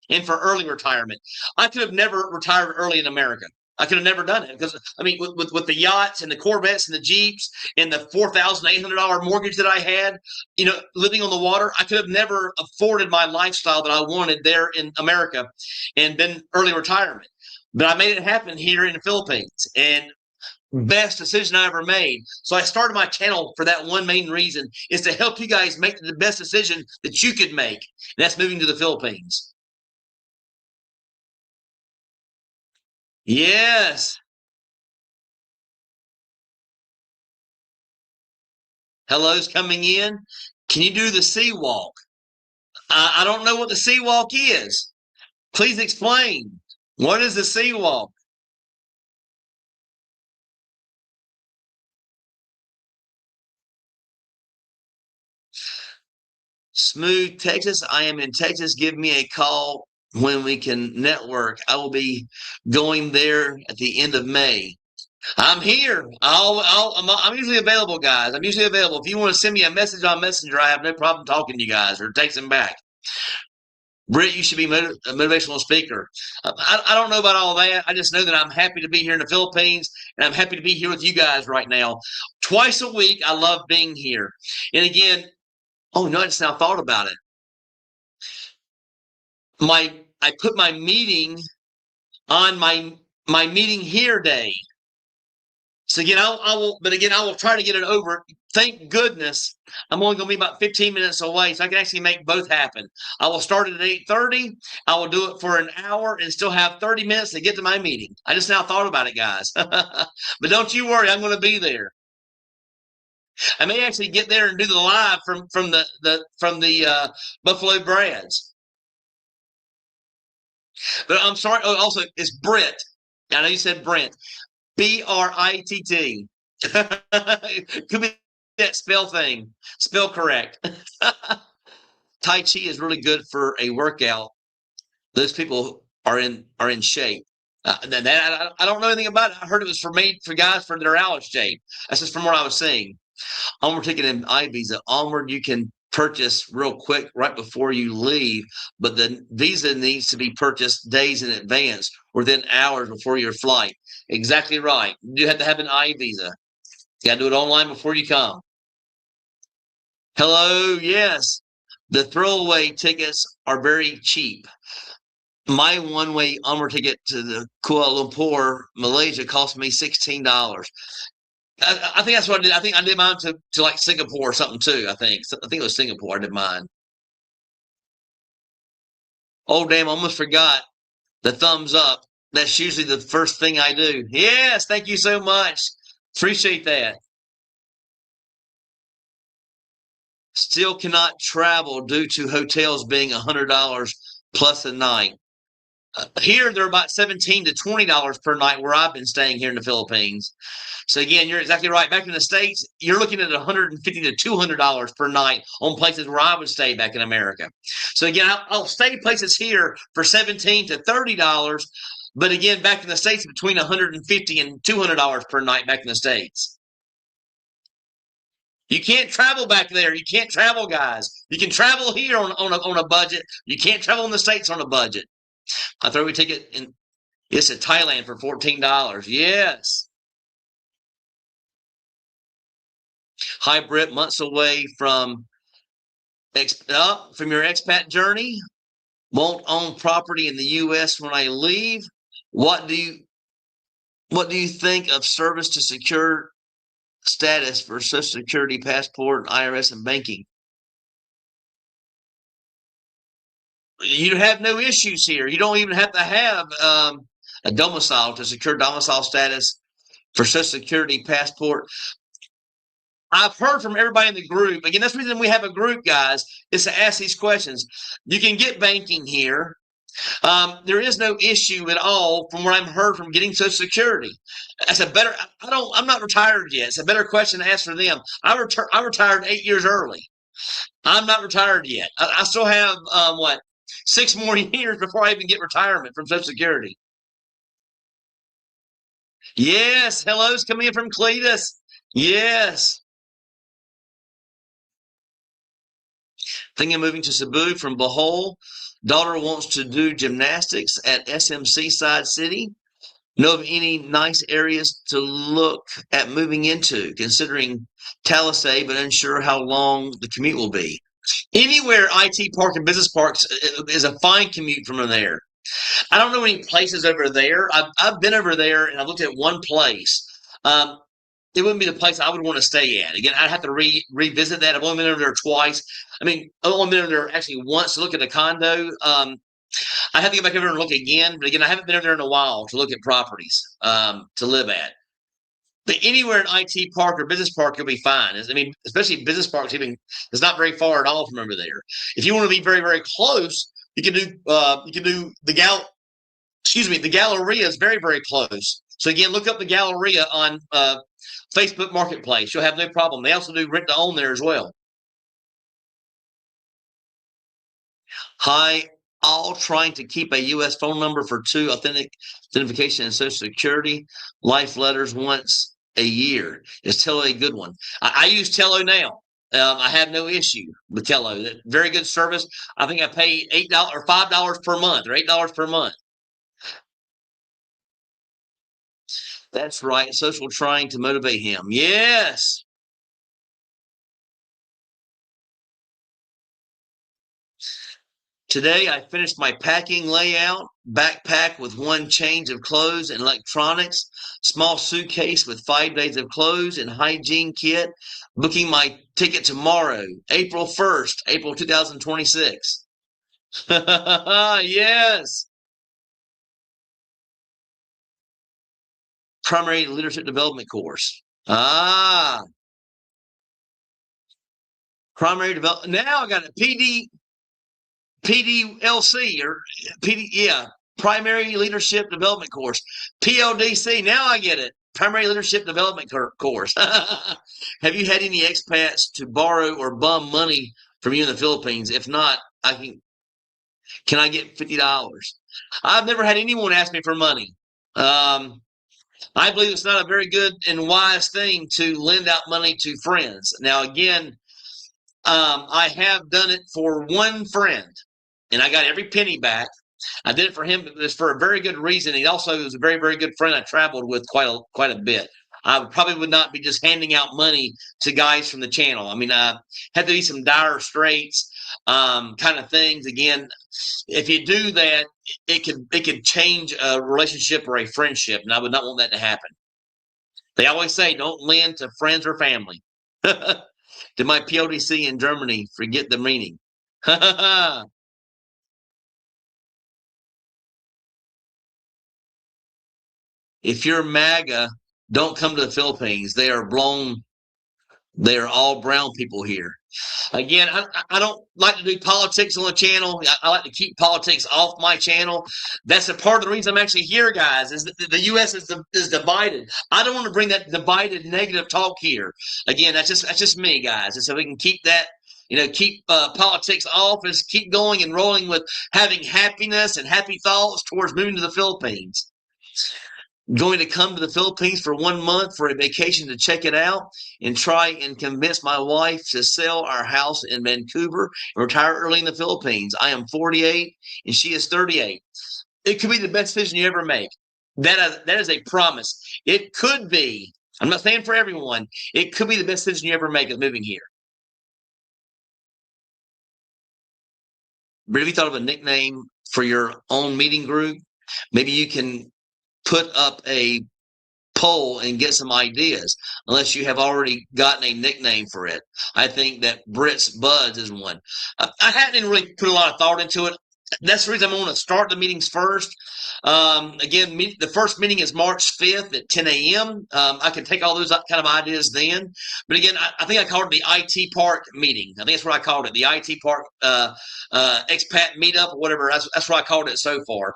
and for early retirement. I could have never retired early in America. I could have never done it because, I mean, with the yachts and the Corvettes and the Jeeps and the $4,800 mortgage that I had, living on the water, I could have never afforded my lifestyle that I wanted there in America and been early retirement. But I made it happen here in the Philippines. And best decision I ever made. So I started my channel for that one main reason, is to help you guys make the best decision that you could make. And that's moving to the Philippines. Yes. Hello's coming in. Can you do the sea walk? I don't know what the sea walk is. Please explain. What is the sea walk? Smooth, Texas. I am in Texas. Give me a call when we can network. I will be going there at the end of May. I'm here. I'm usually available, guys. I'm usually available. If you want to send me a message on Messenger, I have no problem talking to you guys or texting back. Britt, you should be a motivational speaker. I don't know about all that. I just know that I'm happy to be here in the Philippines, and I'm happy to be here with you guys right now. Twice a week, I love being here. And again, oh no, I just now thought about it. I put my meeting on my meeting here day. So again, I will try to get it over. Thank goodness I'm only going to be about 15 minutes away, so I can actually make both happen. I will start it at 8:30. I will do it for an hour and still have 30 minutes to get to my meeting. I just now thought about it, guys. But don't you worry, I'm going to be there. I may actually get there and do the live from the Buffalo Brads. But I'm sorry. Oh, also, it's Britt. I know you said Brent. Britt. Could be that spell thing. Spell correct. Tai Chi is really good for a workout. Those people are in shape. I don't know anything about it. I heard it was for guys for their out of shape. That's just from what I was seeing. Onward ticket and iVisa. Onward you can purchase real quick right before you leave, but the visa needs to be purchased days in advance, within hours before your flight. Exactly right. You have to have an iVisa. You got to do it online before you come. Hello, yes. The throwaway tickets are very cheap. My one-way Onward ticket to the Kuala Lumpur, Malaysia, cost me $16. I think that's what I did. I think I did mine to like Singapore or something too. I think it was Singapore. I did mine. Oh damn! I almost forgot the thumbs up. That's usually the first thing I do. Yes, thank you so much. Appreciate that. Still cannot travel due to hotels being $100 plus a night. Here they're about $17 to $20 per night where I've been staying here in the Philippines. So again, you're exactly right. Back in the States, you're looking at $150 to $200 per night on places where I would stay back in America. So again, I'll stay places here for $17 to $30, but again, back in the States, between $150 and $200 per night back in the States. You can't travel back there. You can't travel, guys. You can travel here on a budget. You can't travel in the States on a budget. I throw a ticket in. It's to Thailand for $14. Yes. Hi, Britt. Months away from your expat journey. Won't own property in the U.S. when I leave. What do you think of service to secure status for Social Security, passport, IRS, and banking? You have no issues here. You don't even have to have a domicile to secure domicile status for Social Security, passport. I've heard from everybody in the group. Again, that's the reason we have a group, guys, is to ask these questions. You can get banking here. There is no issue at all from what I've heard from getting Social Security. That's a better. I'm not retired yet. It's a better question to ask for them. I retired 8 years early. I'm not retired yet. I still have 6 more years before I even get retirement from Social Security. Yes, hello's coming in from Cletus. Yes. Thinking of moving to Cebu from Bohol. Daughter wants to do gymnastics at SMC Side City. Know of any nice areas to look at moving into, considering Talisay, but unsure how long the commute will be. Anywhere IT Park and Business Parks is a fine commute from there. I don't know any places over there. I've been over there and I've looked at one place. Um, it wouldn't be the place I would want to stay at. Again, I'd have to revisit that. I've only been over there twice. I mean, I've only been over there actually once to look at a condo. I have to go back over and look again. But again, I haven't been over there in a while to look at properties to live at. But anywhere in IT Park or Business Park, you'll be fine. I mean, especially Business Park's even it's not very far at all from over there. If you want to be very, very close, you can do the Galleria is very, very close. So again, look up the Galleria on Facebook Marketplace. You'll have no problem. They also do rent to own there as well. Hi, all trying to keep a U.S. phone number for two authentication and Social Security. Life letters once a year. Is Tello a good one? I use Tello now. I have no issue with Tello. Very good service. I think I pay $8 or $5 per month or $8 per month. That's right. Social trying to motivate him. Yes. Today, I finished my packing layout, backpack with one change of clothes and electronics, small suitcase with 5 days of clothes and hygiene kit, booking my ticket tomorrow, April 1st, April 2026. Yes. Primary Leadership Development course. Primary development. Now I got a PDLC or Primary Leadership Development course. PLDC. Now I get it. Primary Leadership Development course. Have you had any expats to borrow or bum money from you in the Philippines? If not, can I get $50? I've never had anyone ask me for money. I believe it's not a very good and wise thing to lend out money to friends. Now, again, I have done it for one friend, and I got every penny back. I did it for him, but it was for a very good reason. He also was a very, very good friend I traveled with quite a bit. I probably would not be just handing out money to guys from the channel. I mean, had to be some dire straits kind of things. Again, if you do that, it could change a relationship or a friendship, and I would not want that to happen. They always say, don't lend to friends or family. To my PLDC in Germany, forget the meaning. If you're MAGA, don't come to the Philippines. They are all brown people here. Again, I don't like to do politics on the channel. I like to keep politics off my channel. That's a part of the reason I'm actually here, guys, is that the U.S. is divided. I don't want to bring that divided negative talk here. Again, that's just me, guys. And so we can keep that, keep politics off and keep going and rolling with having happiness and happy thoughts towards moving to the Philippines. Going to come to the Philippines for 1 month for a vacation to check it out and try and convince my wife to sell our house in Vancouver and retire early in the Philippines. I am 48 and she is 38. It could be the best decision you ever make. That is a promise. It could be. I'm not saying for everyone. It could be the best decision you ever make of moving here. But have you thought of a nickname for your own meeting group? Maybe you can put up a poll and get some ideas, unless you have already gotten a nickname for it. I think that Brits Buds is one. I hadn't really put a lot of thought into it. That's the reason I'm going to start the meetings first. Again, the first meeting is March 5th at 10 a.m. I can take all those kind of ideas then. But again, I think I called it the IT Park meeting. I think that's what I called it, the IT Park expat meetup or whatever. That's what I called it so far.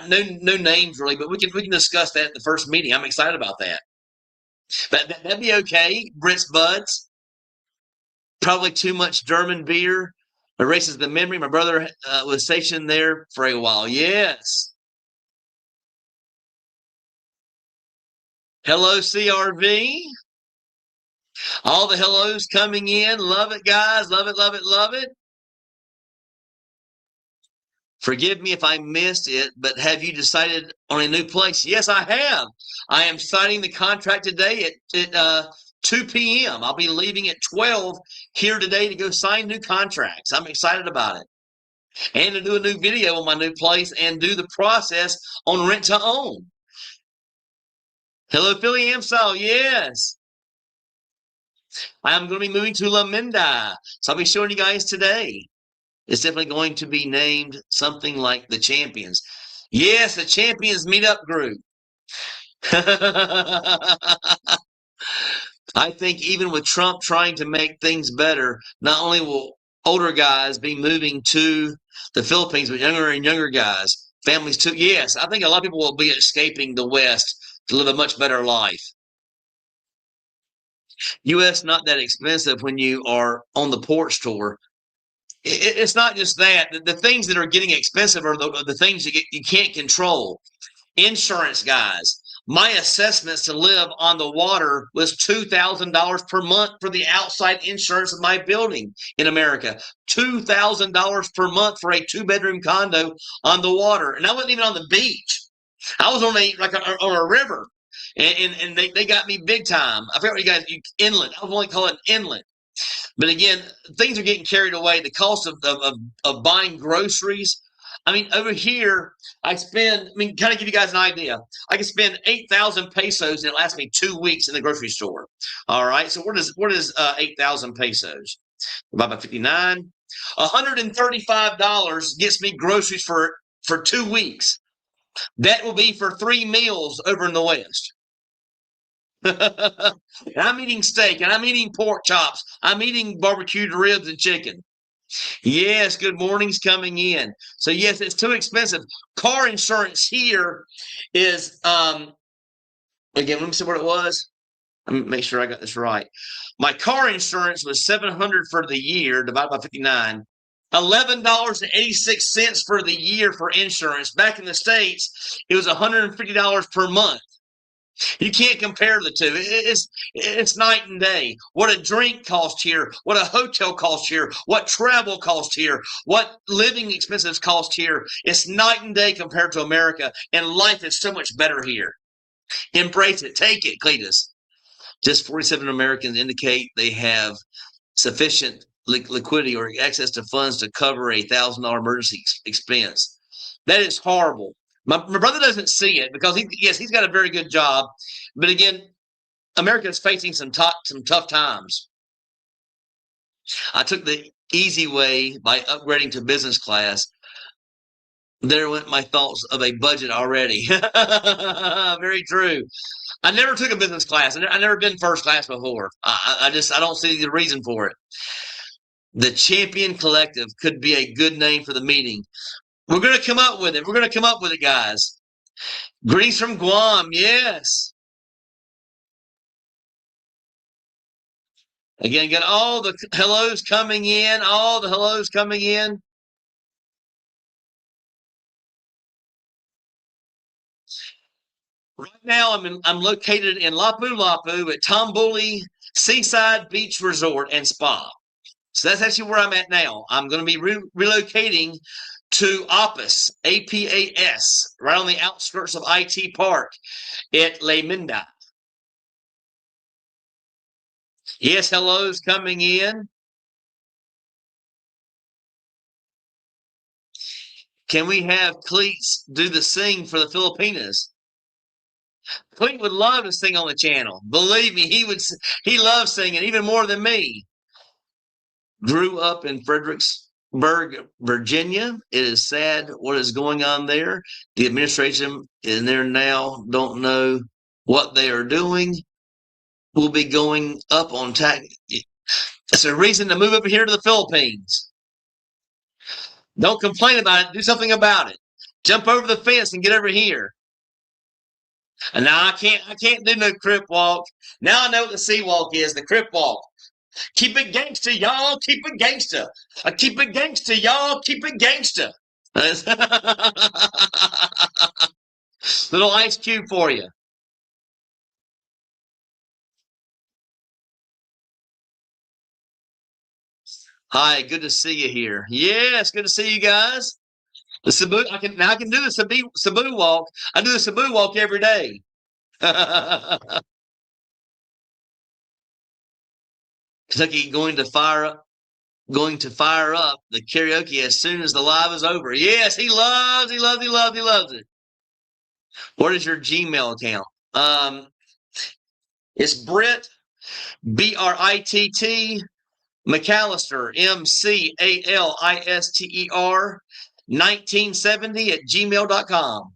No names really, but we can discuss that at the first meeting. I'm excited about that. But that'd be okay. Brits Buds. Probably too much German beer erases the memory. My brother was stationed there for a while. Yes. Hello, CRV. All the hellos coming in. Love it, guys. Love it, love it, love it. Forgive me if I missed it, but have you decided on a new place? Yes, I have. I am signing the contract today at 2 p.m. I'll be leaving at 12 here today to go sign new contracts. I'm excited about it. And to do a new video on my new place and do the process on rent to own. Hello, Philly Amsal. Yes. I'm going to be moving to La Minda. So I'll be showing you guys today. It's definitely going to be named something like the Champions. Yes, the Champions Meetup Group. I think even with Trump trying to make things better, not only will older guys be moving to the Philippines, but younger and younger guys, families too. Yes, I think a lot of people will be escaping the West to live a much better life. U.S. not that expensive when you are on the porch tour. It's not just that. The things that are getting expensive are the things you can't control. Insurance, guys. My assessments to live on the water was $2,000 per month for the outside insurance of my building in America. $2,000 per month for a 2-bedroom condo on the water, and I wasn't even on the beach. I was on on a river, and they got me big time. I forget what inland. I was only calling it inland. But again, things are getting carried away. The cost of buying groceries. I mean, over here, kind of give you guys an idea. I can spend 8,000 pesos and it lasts me 2 weeks in the grocery store. All right. So what is 8,000 pesos? Divided by 59. $135 gets me groceries for 2 weeks. That will be for 3 meals over in the West. I'm eating steak and I'm eating pork chops. I'm eating barbecued ribs and chicken. Yes, good morning's coming in. So yes, it's too expensive. Car insurance here is again, let me see what it was. Let me make sure I got this right. My car insurance was $700 for the year divided by 59. $11.86 for the year for insurance. Back in the States, it was $150 per month. You can't compare the two. It's night and day. What a drink cost here, what a hotel cost here, what travel cost here, what living expenses cost here. It's night and day compared to America, and life is so much better here. Embrace it. Take it, Cletus. Just 47 Americans indicate they have sufficient liquidity or access to funds to cover a $1,000 emergency expense. That is horrible. My brother doesn't see it because he's got a very good job, but again, America is facing some tough times. I took the easy way by upgrading to business class. There went my thoughts of a budget already. Very true. I never took a business class. I never been first class before. I don't see the reason for it. The Champion Collective could be a good name for the meeting. We're going to come up with it. We're going to come up with it, guys. Greetings from Guam. Yes. Again, got all the hellos coming in. All the hellos coming in. Right now, I'm located in Lapu-Lapu at Tambuli Seaside Beach Resort and Spa. So that's actually where I'm at now. I'm going to be relocating to Apas, APAS, right on the outskirts of IT Park at La Minda. Yes, hello's coming in. Can we have Cleats do the sing for the Filipinas? Cleat would love to sing on the channel. Believe me, he loves singing even more than me. Grew up in Fredericksburg, Virginia. It is sad what is going on there. The administration in there now don't know what they are doing. Will be going up on tax. It's a reason to move up here to the Philippines. Don't complain about it. Do something about it. Jump over the fence and get over here. And now I can't do no crip walk. Now I know what the sea walk is, the crip walk. Keep it gangster, y'all. Keep it gangster. Keep it gangster, y'all. Keep it gangster. Little ice cube for you. Hi, good to see you here. Yes, good to see you guys. The Cebu, I can do the Cebu walk. I do the Cebu walk every day. Kentucky going to fire up the karaoke as soon as the live is over. Yes, he loves it. What is your Gmail account? It's Britt, Britt, McAllister, McAlister, 1970 at gmail.com.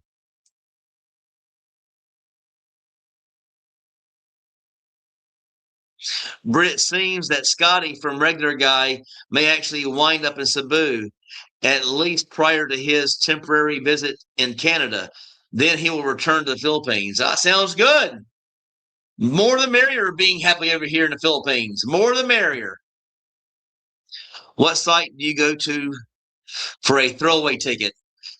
Britt, seems that Scotty from Regular Guy may actually wind up in Cebu, at least prior to his temporary visit in Canada. Then he will return to the Philippines. That sounds good. More the merrier being happy over here in the Philippines. More the merrier. What site do you go to for a throwaway ticket?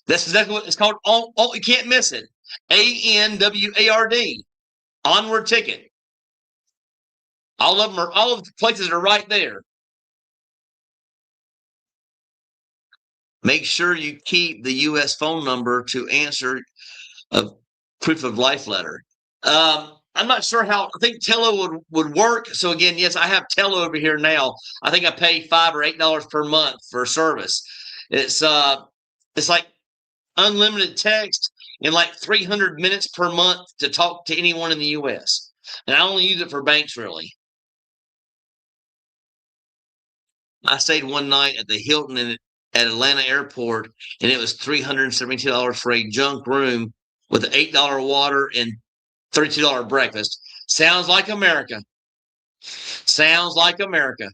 That's exactly what it's called. You can't miss it. ANWARD. Onward Ticket. All of the places are right there. Make sure you keep the U.S. phone number to answer a proof of life letter. I'm not sure how. I think Tello would work. So again, yes, I have Tello over here now. I think I pay $5 or $8 per month for service. It's like unlimited text and like 300 minutes per month to talk to anyone in the U.S. And I only use it for banks, really. I stayed one night at the Hilton at Atlanta Airport, and it was $372 for a junk room with $8 water and $32 breakfast. Sounds like America. Sounds like America.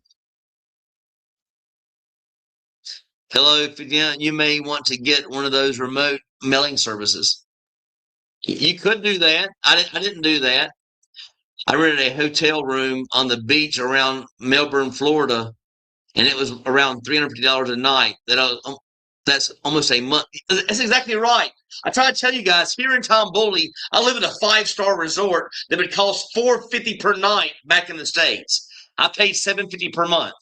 Hello, you may want to get one of those remote mailing services. You could do that. I didn't do that. I rented a hotel room on the beach around Melbourne, Florida, and it was around $350 a night. That's almost a month. That's exactly right. I try to tell you guys, here in Tomboli, I live in a 5-star resort that would cost $450 per night back in the States. I paid $750 per month.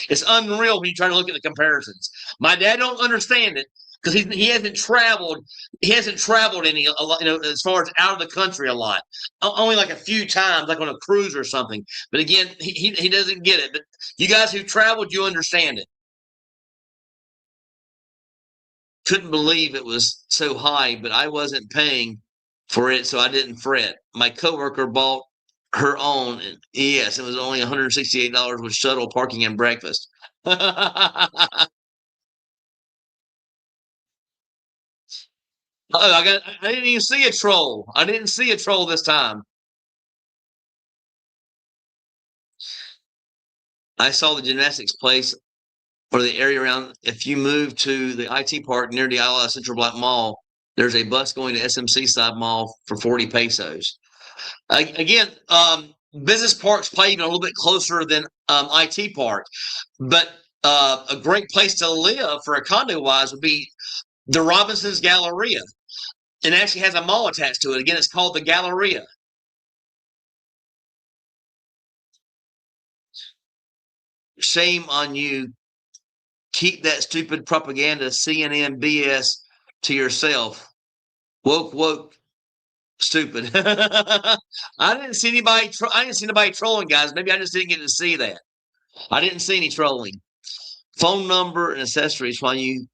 It's unreal when you try to look at the comparisons. My dad don't understand it because he hasn't traveled. He hasn't traveled a lot, as far as out of the country a lot. Only like a few times, like on a cruise or something. But again, he doesn't get it. But you guys who traveled, you understand it. Couldn't believe it was so high, but I wasn't paying for it, so I didn't fret. My coworker bought her own, and yes, it was only $168 with shuttle, parking, and breakfast. I didn't even see a troll. I didn't see a troll this time. I saw the gymnastics place or the area around. If you move to the IT park near the Isla Central Block Mall, there's a bus going to SMC Side Mall for 40 pesos. Again, business parks play even a little bit closer than IT Park, but a great place to live for a condo wise would be the Robinson's Galleria. It actually has a mall attached to it. Again, it's called the Galleria. Shame on you. Keep that stupid propaganda CNN BS to yourself. Woke, stupid. I didn't see anybody trolling, guys. Maybe I just didn't get to see that. I didn't see any trolling. Phone number and accessories while you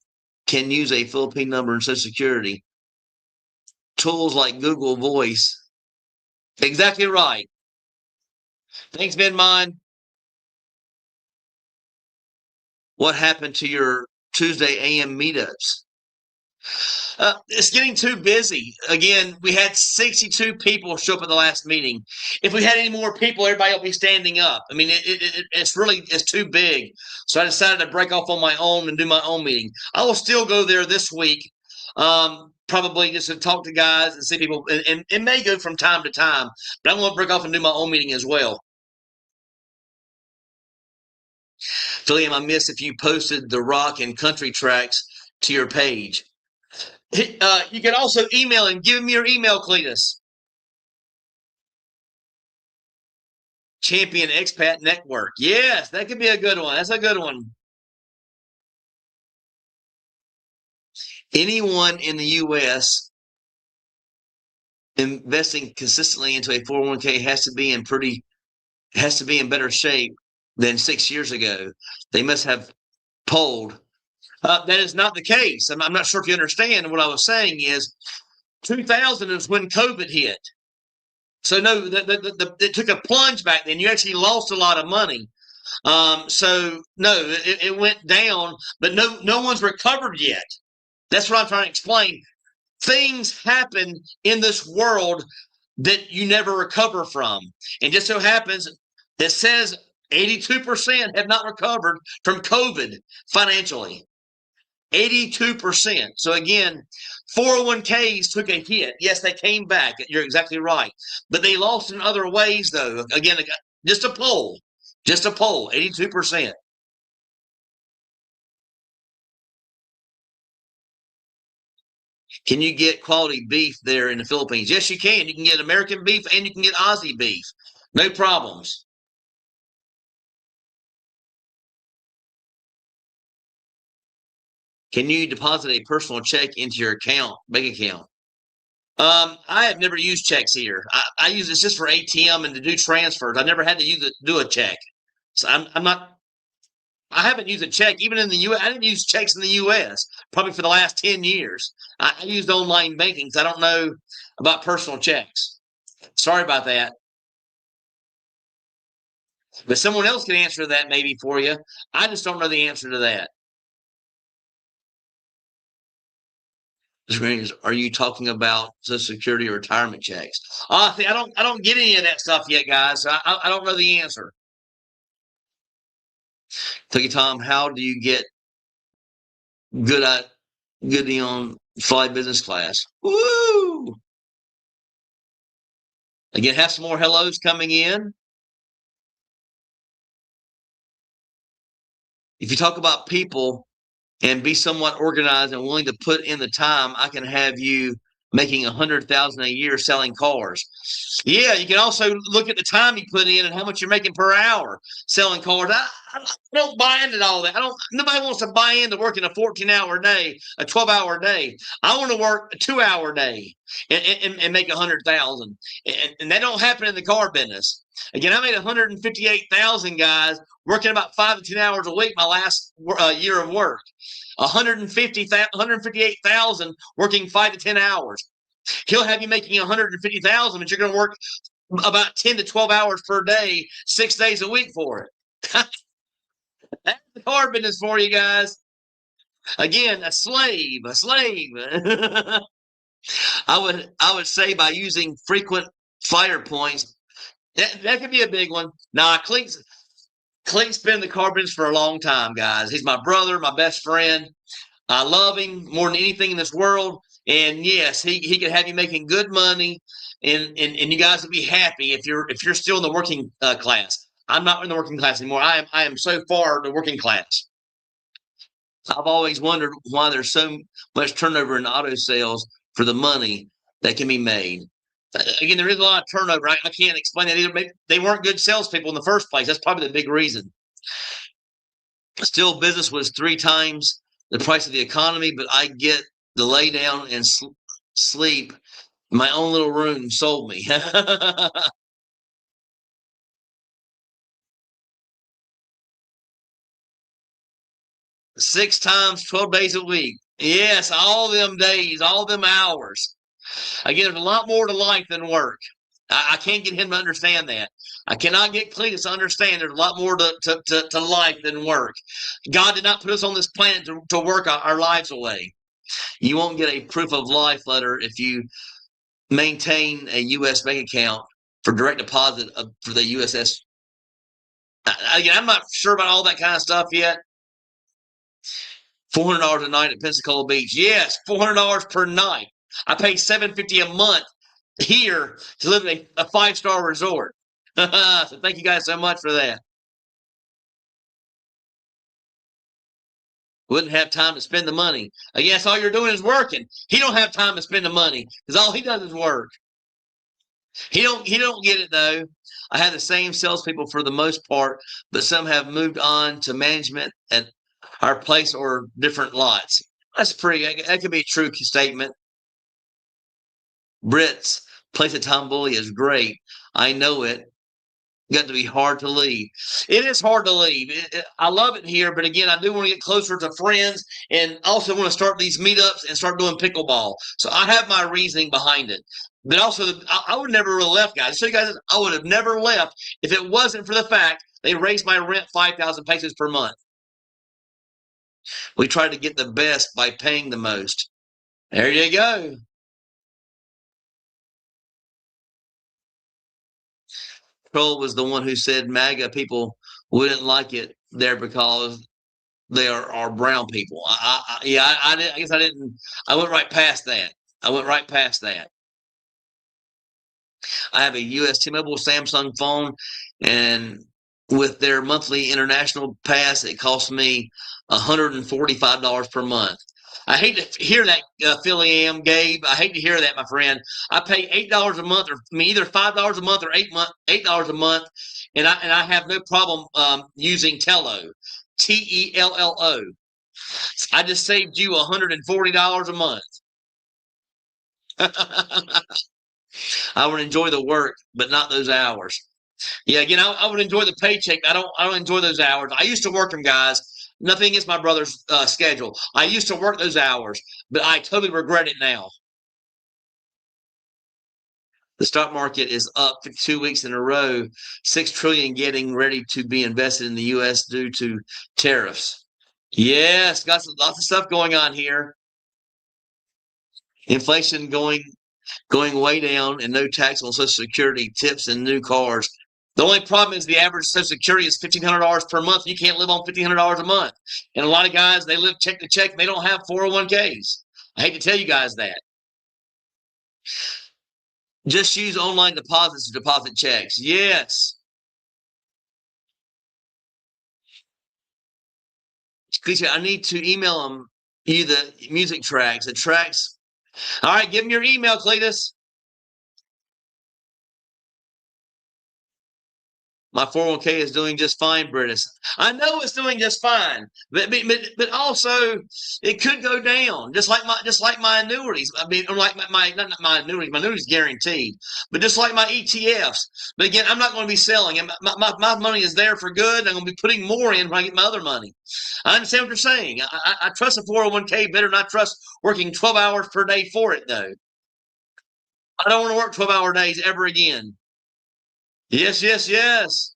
can use a Philippine number and Social Security. Tools like Google Voice. Exactly right. Thanks, Ben Mine. What happened to your Tuesday AM meetups? It's getting too busy. Again, we had 62 people show up at the last meeting. If we had any more people, everybody will be standing up. I mean, it's too big. So I decided to break off on my own and do my own meeting. I will still go there this week, probably just to talk to guys and see people. And it may go from time to time, but I'm going to break off and do my own meeting as well. William, I missed if you posted the rock and country tracks to your page. You can also email and give me your email, Cletus. Champion Expat Network. Yes, that could be a good one. That's a good one. Anyone in the U.S. investing consistently into a 401k has to be in better shape than 6 years ago. They must have polled. That is not the case. I'm not sure if you understand. What I was saying is 2000 is when COVID hit. So no, it took a plunge back then. You actually lost a lot of money. So no, it went down, but no one's recovered yet. That's what I'm trying to explain. Things happen in this world that you never recover from. And just so happens it says 82% have not recovered from COVID financially. 82%. So again, 401ks took a hit. Yes, they came back. You're exactly right. But they lost in other ways, though. Again, just a poll. Just a poll. 82%. Can you get quality beef there in the Philippines? Yes, you can. You can get American beef and you can get Aussie beef. No problems. Can you deposit a personal check into your bank account? I have never used checks here. I use this just for ATM and to do transfers. I never had to do a check. So I'm not. I haven't used a check even in the U.S. I didn't use checks in the U.S. probably for the last 10 years. I used online banking, so I don't know about personal checks. Sorry about that. But someone else can answer that maybe for you. I just don't know the answer to that. Are you talking about Social Security or retirement checks? See, I don't get any of that stuff yet, guys. So I don't know the answer. Thank you, Tom. How do you get good at good on fly business class? Woo! Again, have some more hellos coming in. If you talk about people and be somewhat organized and willing to put in the time, I can have you making 100,000 a year selling cars. Yeah, you can also look at the time you put in and how much you're making per hour selling cars. I don't buy into all that. Nobody wants to buy into working a 14-hour day, a 12-hour day. I want to work a 2-hour day and make 100,000. And that don't happen in the car business. Again, I made 158,000 guys working about 5 to 10 hours a week my last year of work. 158,000 working 5 to 10 hours. He'll have you making 150,000, but you're going to work about 10 to 12 hours per day, 6 days a week for it. That's the car business for you guys. Again, a slave. I would say by using frequent fire points, that could be a big one. Now, Clint's been in the car business for a long time, guys. He's my brother, my best friend. I love him more than anything in this world. And yes, he could have you making good money, and you guys would be happy if you're still in the working class. I'm not in the working class anymore. I am so far the working class. I've always wondered why there's so much turnover in auto sales for the money that can be made. Again, there is a lot of turnover. I can't explain that either. Maybe they weren't good salespeople in the first place. That's probably the big reason. Still, business was 3 times the price of the economy, but I get the lay down and sleep. My own little room sold me. 6 times, 12 days a week. Yes, all them days, all them hours. Again, there's a lot more to life than work. I can't get him to understand that. I cannot get Cletus to understand there's a lot more to life than work. God did not put us on this planet to work our lives away. You won't get a proof of life letter if you maintain a U.S. bank account for direct deposit for the USS. Again, I'm not sure about all that kind of stuff yet. $400 a night at Pensacola Beach. Yes, $400 per night. I pay $750 a month here to live in a 5-star resort. So thank you guys so much for that. Wouldn't have time to spend the money. I guess all you're doing is working. He don't have time to spend the money because all he does is work. He don't get it though. I have the same salespeople for the most part, but some have moved on to management at our place or different lots. That could be a true statement. Britt's place at Tom Bully is great. I know it. Got to be hard to leave. It is hard to leave. I love it here, but again, I do want to get closer to friends and also want to start these meetups and start doing pickleball. So I have my reasoning behind it. But also, I would never have left, guys. So you guys, I would have never left if it wasn't for the fact they raised my rent 5,000 pesos per month. We tried to get the best by paying the most. There you go. Troll was the one who said MAGA people wouldn't like it there because they are brown people. I guess I didn't. I went right past that. I went right past that. I have a US T-Mobile Samsung phone, and with their monthly international pass, it costs me $145 per month. I hate to hear that, Philly Am, Gabe. I hate to hear that, my friend. I pay $8 a month, or either $5 a month or $8 a month, and I have no problem using Tello, Tello. I just saved you $140 a month. I would enjoy the work, but not those hours. Yeah, again, I would enjoy the paycheck. I don't enjoy those hours. I used to work them, guys. Nothing against my brother's schedule. I used to work those hours, but I totally regret it now. The stock market is up for 2 weeks in a row. 6 trillion getting ready to be invested in the U.S. due to tariffs. Yes, got lots of stuff going on here. Inflation going way down, and no tax on Social Security, tips, and new cars. The only problem is the average Social Security is $1,500 per month. You can't live on $1,500 a month. And a lot of guys, they live check to check, and they don't have 401ks. I hate to tell you guys that. Just use online deposits to deposit checks. Yes. I need to email them you the music tracks. The tracks. All right, give them your email, Cletus. My 401k is doing just fine, Britus. I know it's doing just fine, but also it could go down, just like my annuities. I mean, or like my not my annuities. My annuities guaranteed, but just like my ETFs. But again, I'm not going to be selling, and my money is there for good. I'm going to be putting more in when I get my other money. I understand what you're saying. I trust a 401k better than I trust working 12 hours per day for it, though. I don't want to work 12-hour days ever again. Yes, yes, yes.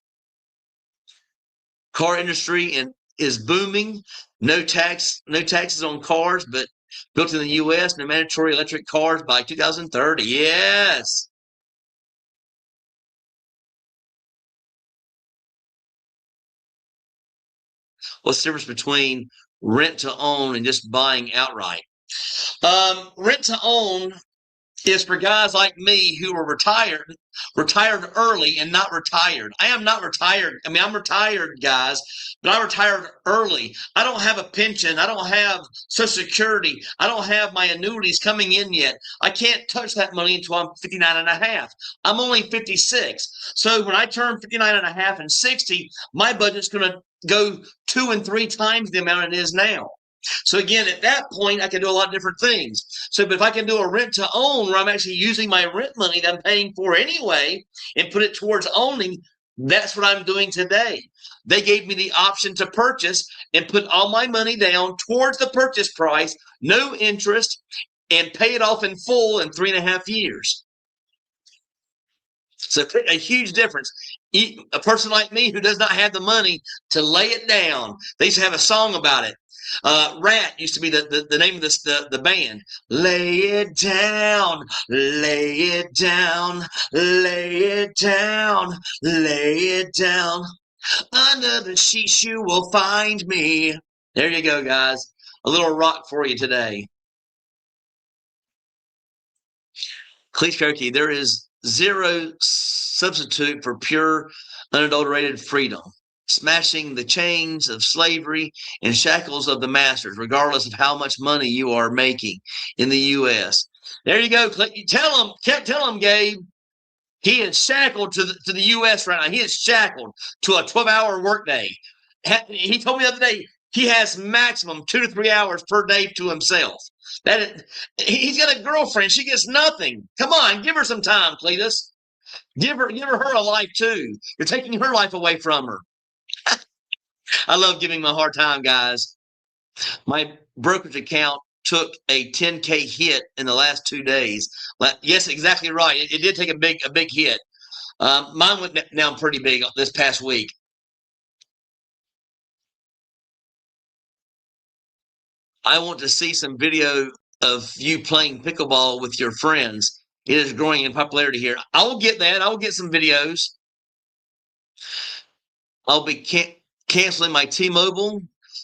Car industry is booming. No taxes on cars, but built in the U.S. No mandatory electric cars by 2030. Yes. What's the difference between rent to own and just buying outright? Rent to own is for guys like me who are retired early and not retired. I am not retired. I mean, I'm retired, guys, but I retired early. I don't have a pension. I don't have Social Security. I don't have my annuities coming in yet. I can't touch that money until I'm 59 and a half. I'm only 56. So when I turn 59 and a half and 60, my budget's going to go 2 and 3 times the amount it is now. So again, at that point, I can do a lot of different things. So, but if I can do a rent to own where I'm actually using my rent money that I'm paying for anyway and put it towards owning, that's what I'm doing today. They gave me the option to purchase and put all my money down towards the purchase price, no interest, and pay it off in full in 3.5 years. So a huge difference. A person like me who does not have the money to lay it down. They used to have a song about it. Rat used to be the name of the band. Lay it down, lay it down, lay it down, lay it down. Under the sheets you will find me. There you go, guys. A little rock for you today. Cleese Cherokee, there is zero substitute for pure, unadulterated freedom. Smashing the chains of slavery and shackles of the masters, regardless of how much money you are making in the U.S. There you go. Tell him, Gabe. He is shackled to the U.S. right now. He is shackled to a 12-hour workday. He told me the other day he has maximum 2 to 3 hours per day to himself. He's got a girlfriend. She gets nothing. Come on, give her some time, Cletus. Give her a life too. You're taking her life away from her. I love giving my hard time, guys. My brokerage account took a 10K hit in the last 2 days. Yes, exactly right. It did take a big hit. Mine went down pretty big this past week. I want to see some video of you playing pickleball with your friends. It is growing in popularity here. I will get that. I will get some videos. I'll be canceling my T-Mobile.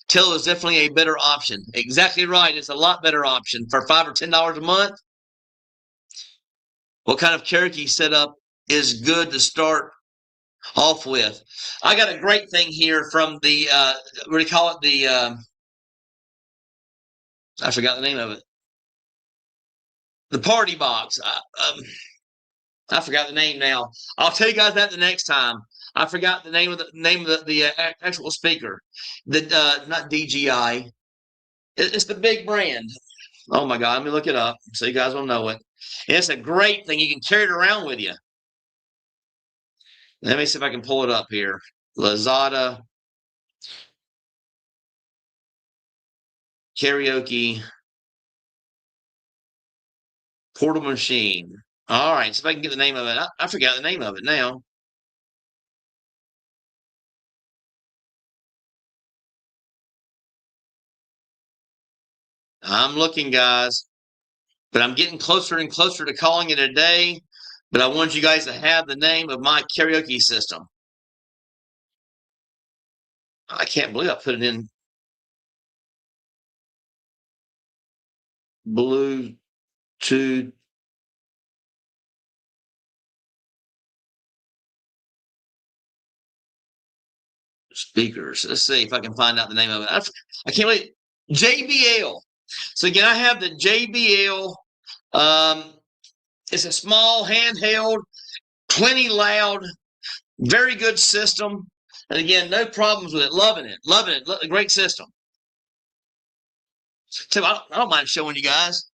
Tel is definitely a better option. Exactly right. It's a lot better option for $5 or $10 a month. What kind of karaoke setup is good to start off with? I got a great thing here from the what do you call it? The I forgot the name of it. The party box. I forgot the name now. I'll tell you guys that the next time. I forgot the name of the actual speaker. The not DJI. It's the big brand. Oh my God, let me look it up so you guys will know it. It's a great thing. You can carry it around with you. Let me see if I can pull it up here. Lazada karaoke portable machine. All right, see if I can get the name of it. I forgot the name of it now. I'm looking, guys, but I'm getting closer and closer to calling it a day. But I want you guys to have the name of my karaoke system. I can't believe I put it in Bluetooth speakers. Let's see if I can find out the name of it. I can't believe JBL. So again, I have the JBL. It's a small handheld, plenty loud, very good system. And again, no problems with it. Loving it. Loving it. A great system. So I don't mind showing you guys.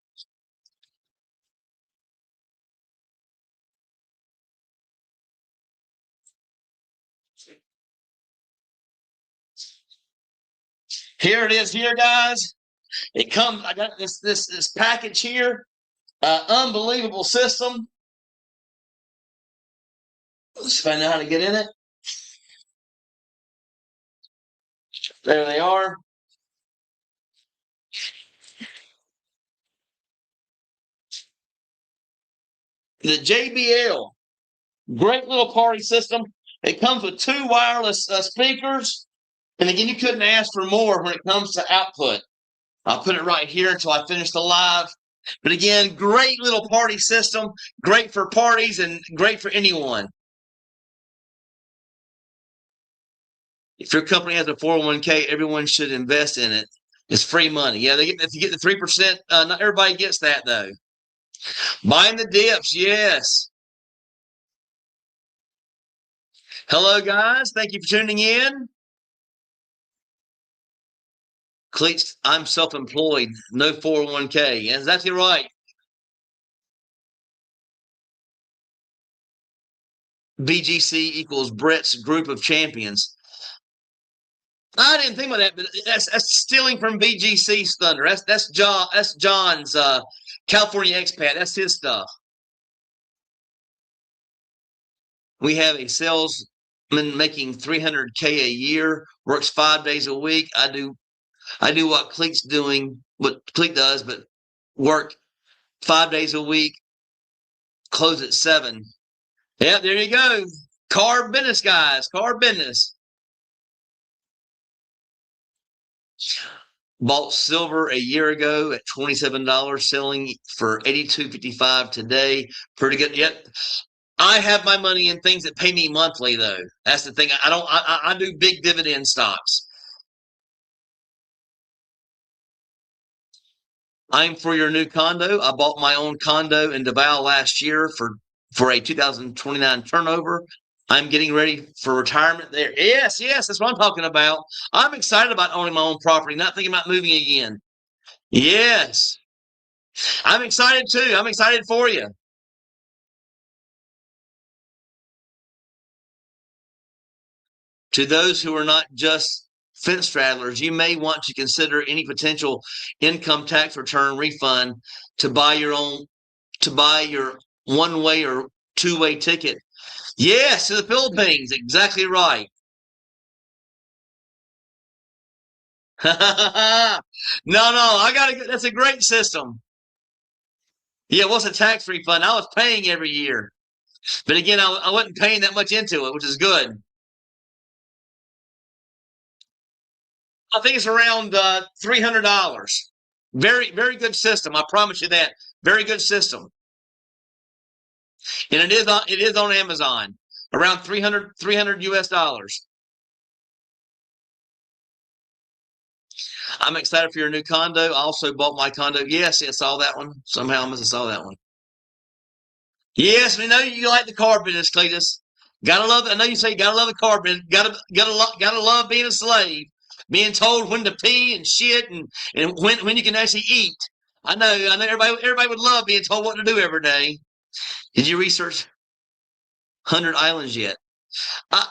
Here it is here, guys. It comes, I got this package here. Unbelievable system. Let's find out how to get in it. There they are. The JBL, great little party system. It comes with 2 wireless speakers. And again, you couldn't ask for more when it comes to output. I'll put it right here until I finish the live. But again, great little party system, great for parties and great for anyone. If your company has a 401k, everyone should invest in it. It's free money. Yeah, if you get the 3%, not everybody gets that though. Buying the dips, yes. Hello, guys. Thank you for tuning in. Cleats, I'm self-employed, no 401k. That's exactly right. BGC equals Brett's group of champions. I didn't think about that, but that's stealing from BGC's thunder. That's John's California expat. That's his stuff. We have a salesman making 300K a year, works 5 days a week. I do what Cleet's doing, what Cleet does, but work 5 days a week, close at 7. Yeah, there you go. Car business, guys. Car business. Bought silver a year ago at $27, selling for $82.55 today. Pretty good. Yep. I have my money in things that pay me monthly, though. That's the thing. I don't. I do big dividend stocks. I'm for your new condo. I bought my own condo in Davao last year for a 2029 turnover. I'm getting ready for retirement there. Yes, yes, that's what I'm talking about. I'm excited about owning my own property, not thinking about moving again. Yes, I'm excited too. I'm excited for you. To those who are not just fence straddlers, you may want to consider any potential income tax return refund to buy your one-way or two-way ticket. Yes, to the Philippines. Exactly right. No, I got that's a great system. Yeah, what's a tax refund? I was paying every year. But again, I wasn't paying that much into it, which is good. I think it's around $300. Very, very good system. I promise you that. Very good system. And it is on Amazon. Around 300 US dollars. I'm excited for your new condo. I also bought my condo. Yes, I saw that one. Somehow I must have saw that one. Yes, we know you like the car business, Cletus. Gotta love it. I know you say you gotta love the car business. Gotta love being a slave, being told when to pee and shit, and when you can actually eat. I know. Everybody would love being told what to do every day. Did you research 100 Islands yet? I,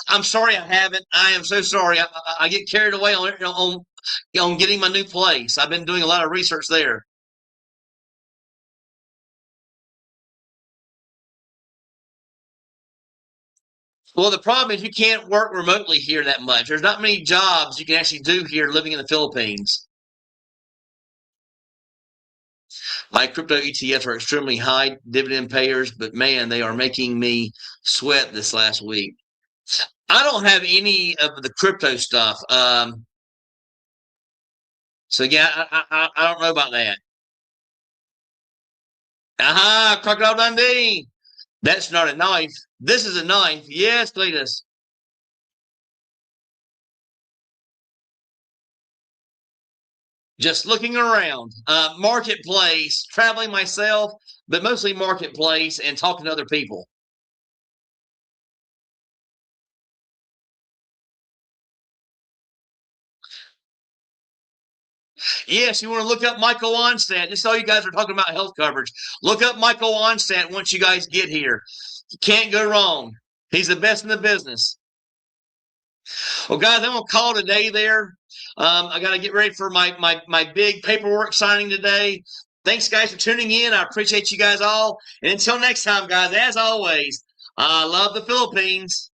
I'm sorry, I haven't. I am so sorry. I get carried away on getting my new place. I've been doing a lot of research there. Well, the problem is you can't work remotely here that much. There's not many jobs you can actually do here living in the Philippines. My crypto ETFs are extremely high dividend payers, but man, they are making me sweat this last week. I don't have any of the crypto stuff. So yeah, I don't know about that. Aha, Crocodile Dundee. That's not a knife. This is a knife. Yes, Cletus. Just looking around. Marketplace, traveling myself, but mostly marketplace and talking to other people. Yes, you want to look up Michael Onstadt. Just all you guys are talking about health coverage. Look up Michael Onstadt once you guys get here. You can't go wrong. He's the best in the business. Well, guys, I'm gonna call it a day there. I got to get ready for my big paperwork signing today. Thanks, guys, for tuning in. I appreciate you guys all. And until next time, guys, as always, I love the Philippines.